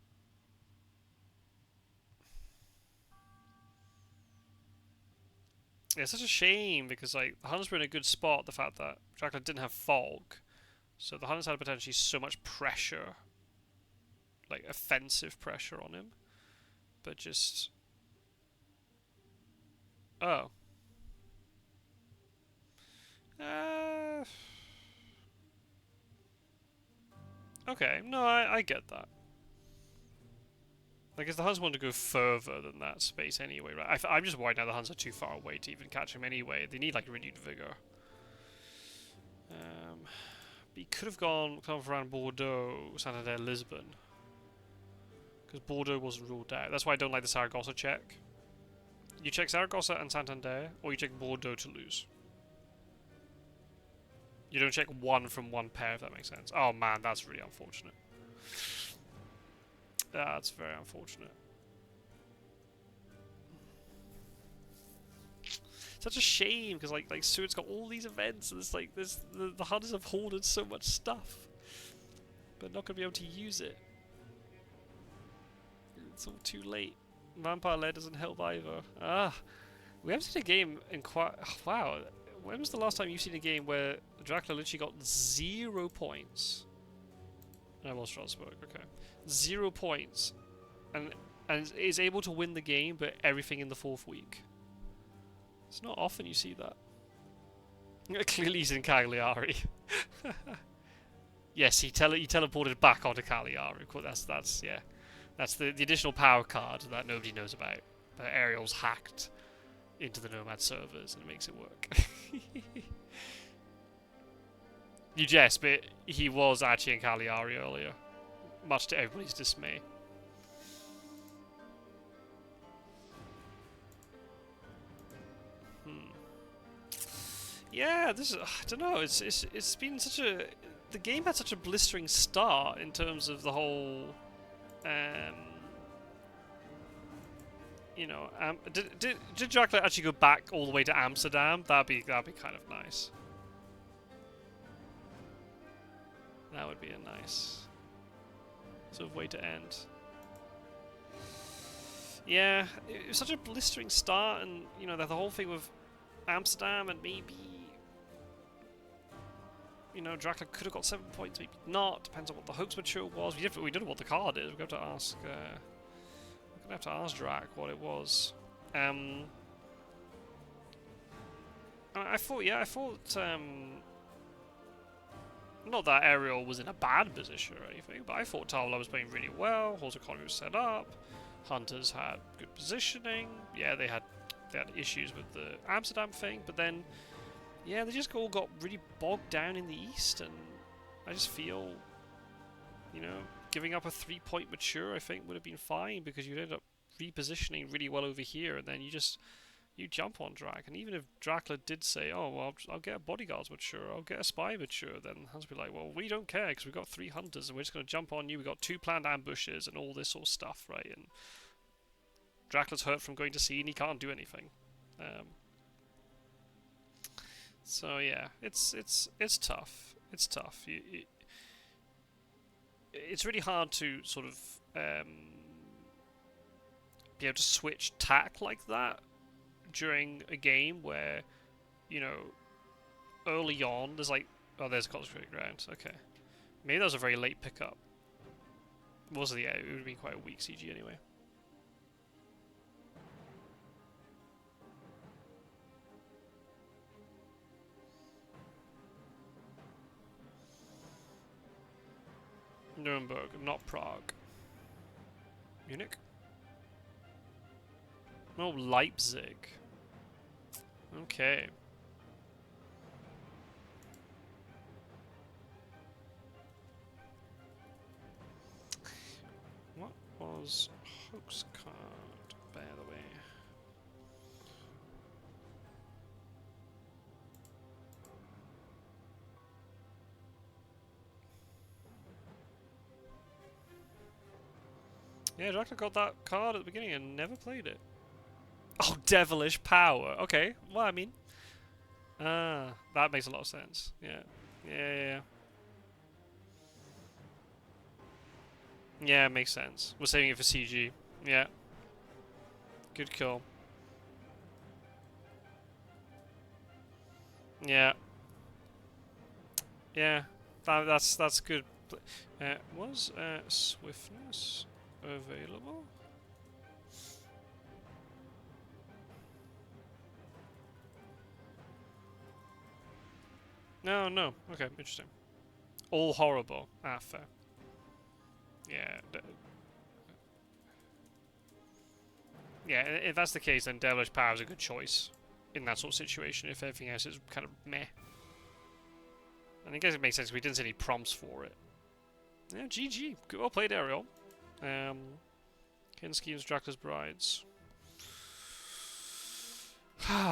Yeah, it's such a shame because like the Huns were in a good spot. The fact that Dracula didn't have fog, so the Huns had potentially so much pressure, like offensive pressure on him, but just oh. Okay, no, I get that. Like, if the Huns want to go further than that space anyway, right? I'm just worried now the Huns are too far away to even catch him anyway. They need, like, renewed vigor. But he could have gone around Bordeaux, Santander, Lisbon. Because Bordeaux wasn't ruled out. That's why I don't like the Saragossa check. You check Saragossa and Santander, or you check Bordeaux, Toulouse. You don't check one from one pair, if that makes sense. Oh man, that's really unfortunate. That's very unfortunate. Such a shame, because like Seward's got all these events, and it's like the Hunters have hoarded so much stuff, but not gonna be able to use it. It's all too late. Vampire Lair doesn't help either. We haven't seen a game in quite. Wow, when was the last time you've seen a game where Dracula literally got 0 points? No, well, Strasbourg. Okay, 0 points, and is able to win the game, but everything in the 4th week. It's not often you see that. Clearly he's in Cagliari. Yes, he teleported back onto Cagliari. Yeah. That's the additional power card that nobody knows about. But Aerol's hacked into the Nomad servers and it makes it work. You jest, but he was actually in Cagliari earlier, much to everybody's dismay. Yeah, this is, I don't know. It's been such a, the game had such a blistering start in terms of the whole, you know, did Dracula actually go back all the way to Amsterdam? That'd be kind of nice. That would be a nice sort of way to end. Yeah, it was such a blistering start, and you know, the whole thing with Amsterdam, and maybe, you know, Dracula could have got 7 points, maybe not. Depends on what the hoax mature was. We don't know what the card is. We're going to have to ask. We're going to have to ask Drac what it was. I thought, not that Aerol was in a bad position or anything, but I thought Tarvalar was playing really well. Horse economy was set up. Hunters had good positioning. Yeah, they had issues with the Amsterdam thing, but then, yeah, they just all got really bogged down in the East, and I just feel, you know, giving up a 3-point mature, I think, would have been fine, because you'd end up repositioning really well over here, and then you jump on Drac. And even if Dracula did say, oh, well, I'll get a bodyguard's mature, I'll get a spy mature, then Hunters would be like, well, we don't care, because we've got 3 hunters, and we're just going to jump on you, we've got 2 planned ambushes, and all this sort of stuff, right? And Dracula's hurt from going to sea, and he can't do anything. So yeah, it's tough. It's tough. It's really hard to sort of be able to switch tack like that during a game where, you know, early on there's like, oh, there's a concentrated ground. Okay, maybe that was a very late pickup. Was it? Yeah, it would have been quite a weak CG anyway. Nuremberg, not Prague. Munich? Oh, Leipzig. Okay. What was Hoax card, by the way? Yeah, Dracula got that card at the beginning and never played it. Oh, Devilish Power. Okay, well, I mean, that makes a lot of sense. Yeah, yeah. Yeah, it makes sense. We're saving it for CG. Yeah. Good call. Yeah. Yeah. That's good. Was swiftness available? No. Okay, interesting. All horrible. Ah, fair. Yeah. Yeah, if that's the case, then Devilish Power is a good choice in that sort of situation. If everything else is kind of meh. And I guess it makes sense because we didn't see any prompts for it. Yeah, GG. Good, well played, Aerol. Hidden Schemes, Dracula's Brides.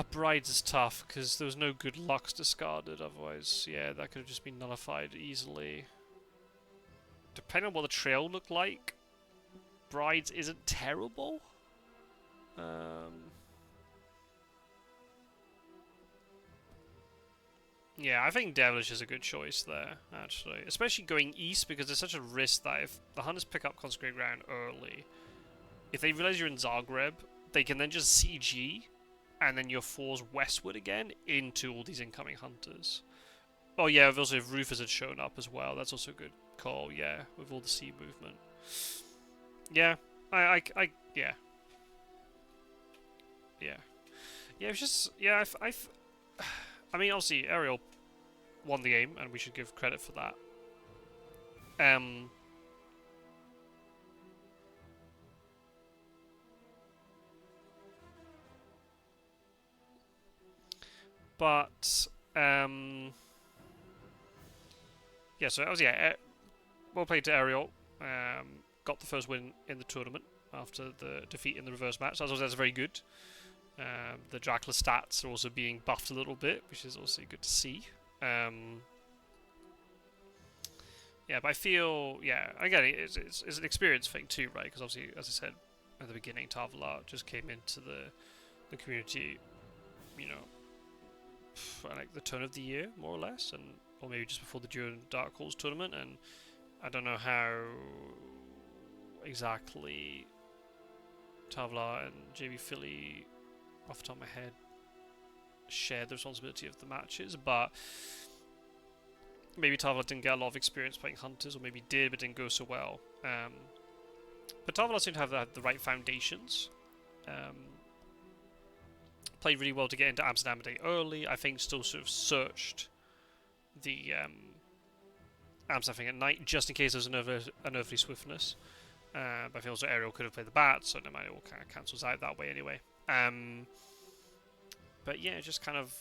Brides is tough because there was no good Lux discarded. Otherwise, yeah, that could have just been nullified easily. Depending on what the trail looked like, Brides isn't terrible. Yeah, I think Devilish is a good choice there, actually. Especially going east, because there's such a risk that if the Hunters pick up Consecrated Ground early, if they realize you're in Zagreb, they can then just CG, and then you're forced westward again into all these incoming Hunters. Oh yeah, also if Rufus had shown up as well, that's also a good call, yeah, with all the sea movement. Yeah, yeah. Yeah. Yeah, it's just, yeah, I mean, obviously, Aerol won the game, and we should give credit for that. Um, but yeah, so that was well played to Aerol. Got the first win in the tournament after the defeat in the reverse match. That's very good. The Dracula stats are also being buffed a little bit, which is also good to see. Yeah, but I feel, again, it's an experience thing too, right? Because obviously, as I said at the beginning, Tarvalar just came into the community, you know, like the turn of the year, more or less, or maybe just before the Duran Dark Halls tournament, and I don't know how exactly Tarvalar and JB Philly, off the top of my head, shared the responsibility of the matches, but maybe Tarvalar didn't get a lot of experience playing Hunters, or maybe did but didn't go so well. But Tarvalar seemed to have the right foundations. Played really well to get into Amsterdam a day early. I think still sort of searched the Amsterdam thing at night, just in case there's an earthly swiftness. But I feel also Aerol could have played the bat, so no matter, it all kind of cancels out that way anyway. But yeah, just kind of,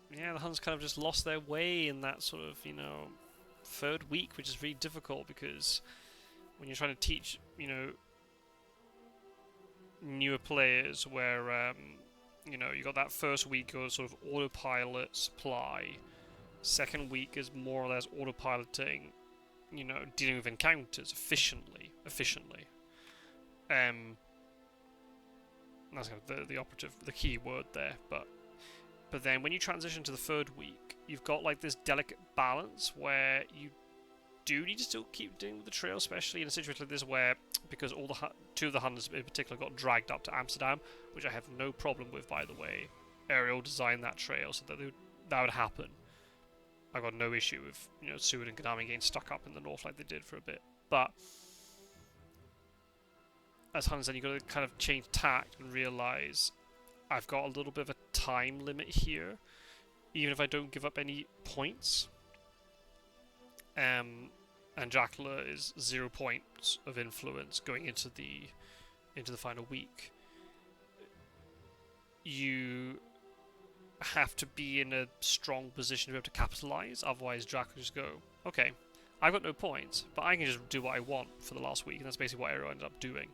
the Huns kind of just lost their way in that sort of, third week, which is really difficult because when you're trying to teach, newer players where, you got that first week of sort of autopilot supply. Second week is more or less autopiloting, dealing with encounters efficiently. That's kind of the key word there. But then when you transition to the third week, you've got like this delicate balance where you do need to still keep dealing with the trail, especially in a situation like this where, because two of the hunters in particular got dragged up to Amsterdam, which I have no problem with, by the way. Aerol designed that trail so that that would happen. I've got no issue with, Seward and Ganami getting stuck up in the north like they did for a bit. But as hunters, then you've got to kind of change tact and realise I've got a little bit of a time limit here, even if I don't give up any points. And Dracula is 0 points of influence going into the final week. You have to be in a strong position to be able to capitalize, otherwise Dracula just go, okay, I've got no points, but I can just do what I want for the last week, and that's basically what Aerol ended up doing.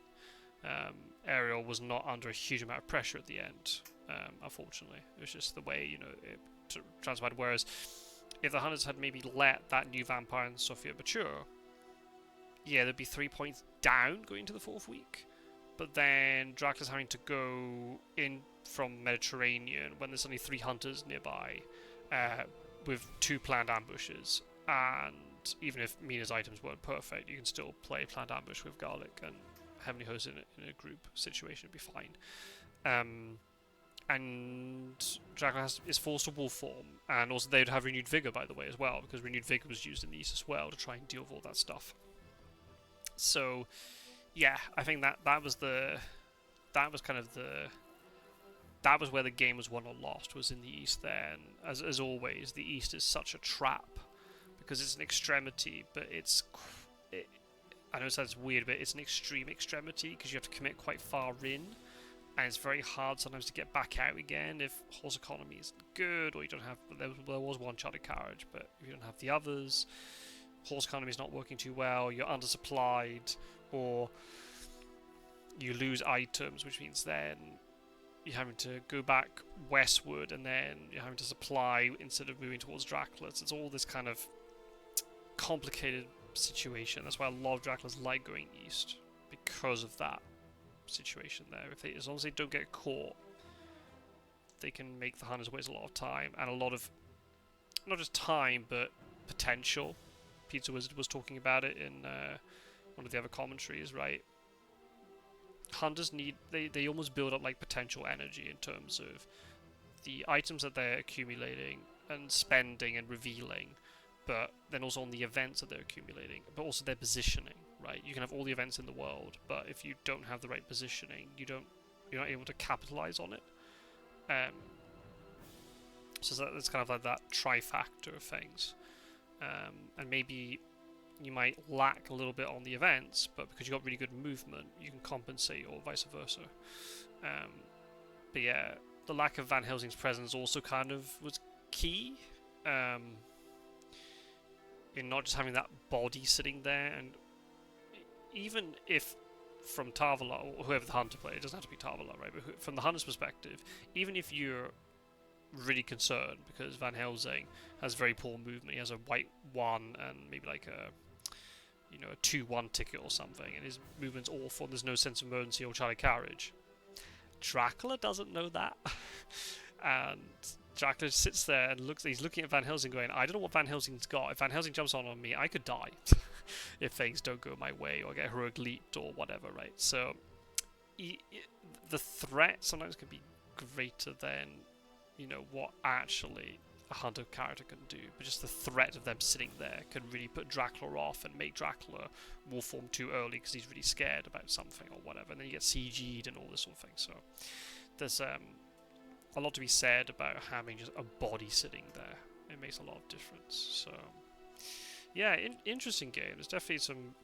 Aerol was not under a huge amount of pressure at the end, unfortunately. It was just the way, it transpired, whereas if the Hunters had maybe let that new Vampire and Sophia mature, there'd be 3 points down going into the fourth week. But then Dracula's having to go in from Mediterranean when there's only 3 Hunters nearby, with 2 planned ambushes. And even if Mina's items weren't perfect, you can still play planned ambush with Garlic and Heavenly Host in a group situation, would be fine. And Dracula is forced to wolf form, and also they would have renewed vigor, by the way, as well, because renewed vigor was used in the East as well to try and deal with all that stuff. So, I think that was where the game was won or lost, was in the East there. And as always, the East is such a trap because it's an extremity, but I know it sounds weird, but it's an extreme extremity because you have to commit quite far in. And it's very hard sometimes to get back out again if horse economy isn't good, or you don't have. There was one chartered carriage, but if you don't have the others, horse economy is not working too well. You're undersupplied, or you lose items, which means then you're having to go back westward, and then you're having to supply instead of moving towards Dracula. So it's all this kind of complicated situation. That's why a lot of Draculas like going east, because of that situation there. As long as they don't get caught, they can make the Hunters waste a lot of time, and a lot of, not just time, but potential. Pizza Wizard was talking about it in one of the other commentaries, right? Hunters they almost build up like potential energy in terms of the items that they're accumulating and spending and revealing, but then also on the events that they're accumulating, but also their positioning, right? You can have all the events in the world, but if you don't have the right positioning, you're not able to capitalize on it. So that's kind of like that trifactor of things. And maybe you might lack a little bit on the events, but because you got really good movement, you can compensate, or vice versa. But yeah, the lack of Van Helsing's presence also kind of was key, in not just having that body sitting there, and even if from Tarvalar, or whoever the hunter player, it doesn't have to be Tarvalar, right? But from the hunter's perspective, even if you're really concerned because Van Helsing has very poor movement, he has a white 1 and maybe like a a 2-1 ticket or something, and his movement's awful, and there's no sense of emergency or Charlie carriage. Dracula doesn't know that, and Dracula sits there and he's looking at Van Helsing going, I don't know what Van Helsing's got. If Van Helsing jumps on me, I could die if things don't go my way, or get heroic leaped or whatever, right? So the threat sometimes can be greater than what actually a hunter character can do, but just the threat of them sitting there can really put Dracula off and make Dracula wolf form too early because he's really scared about something or whatever, and then you get CG'd and all this sort of thing. So there's a lot to be said about having just a body sitting there. It makes a lot of difference. So yeah, interesting game. There's definitely some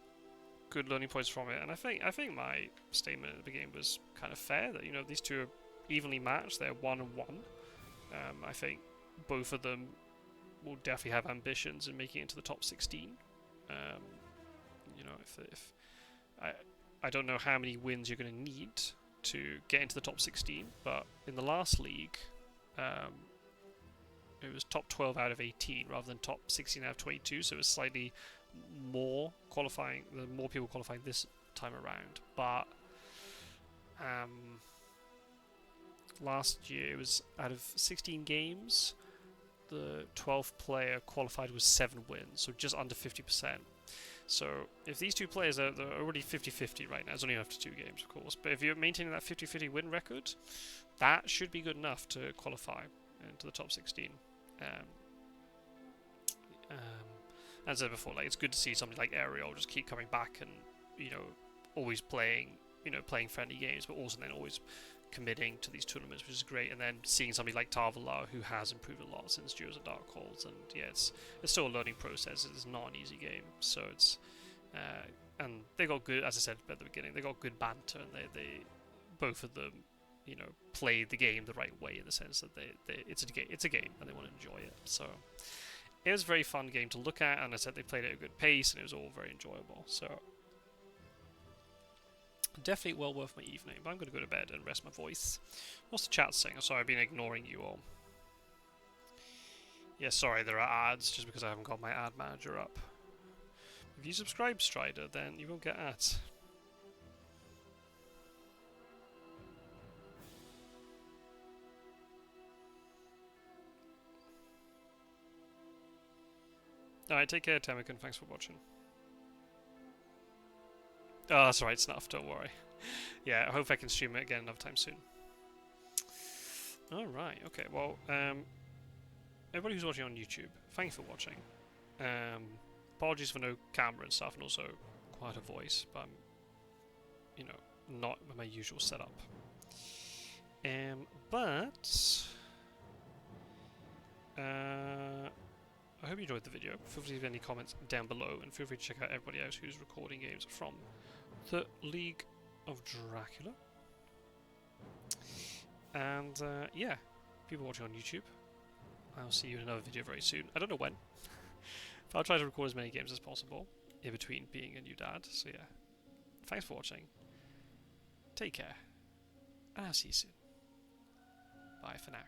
good learning points from it, and I think my statement at the beginning was kind of fair, that these two are evenly matched. They're 1-1. I think both of them will definitely have ambitions in making it into the top 16. If I don't know how many wins you're going to need to get into the top 16, but in the last league, it was top 12 out of 18 rather than top 16 out of 22, so it was slightly more qualifying, more people qualifying this time around. But last year it was out of 16 games, the 12th player qualified with 7 wins, so just under 50%. So if these two players they're already 50-50 right now, it's only after 2 games, of course, but if you're maintaining that 50-50 win record, that should be good enough to qualify into the top 16. As I said before, it's good to see somebody like Aerol just keep coming back and always playing friendly games, but also then always committing to these tournaments, which is great. And then seeing somebody like Tarvalar, who has improved a lot since Duos and Darkholds, and yeah, it's still a learning process. It's not an easy game, so it's and they got good, as I said at the beginning, they got good banter, and they both of them play the game the right way, in the sense that it's a game and they want to enjoy it. So it was a very fun game to look at, and I said they played at a good pace, and it was all very enjoyable. So definitely well worth my evening, but I'm going to go to bed and rest my voice. What's the chat saying? Oh, sorry, I've been ignoring you all. Yeah, sorry, there are ads, just because I haven't got my ad manager up. If you subscribe, Strider, then you won't get ads. Alright, take care, Temican, thanks for watching. Oh, that's alright, Snuff, don't worry. Yeah, I hope I can stream it again another time soon. Alright, okay, well, everybody who's watching on YouTube, thank you for watching. Apologies for no camera and stuff, and also quite a voice, but I'm, not with my usual setup. I hope you enjoyed the video. Feel free to leave any comments down below, and feel free to check out everybody else who's recording games from the League of Dracula. And yeah, people watching on YouTube, I'll see you in another video very soon. I don't know when, but I'll try to record as many games as possible in between being a new dad. So yeah, thanks for watching. Take care, and I'll see you soon. Bye for now.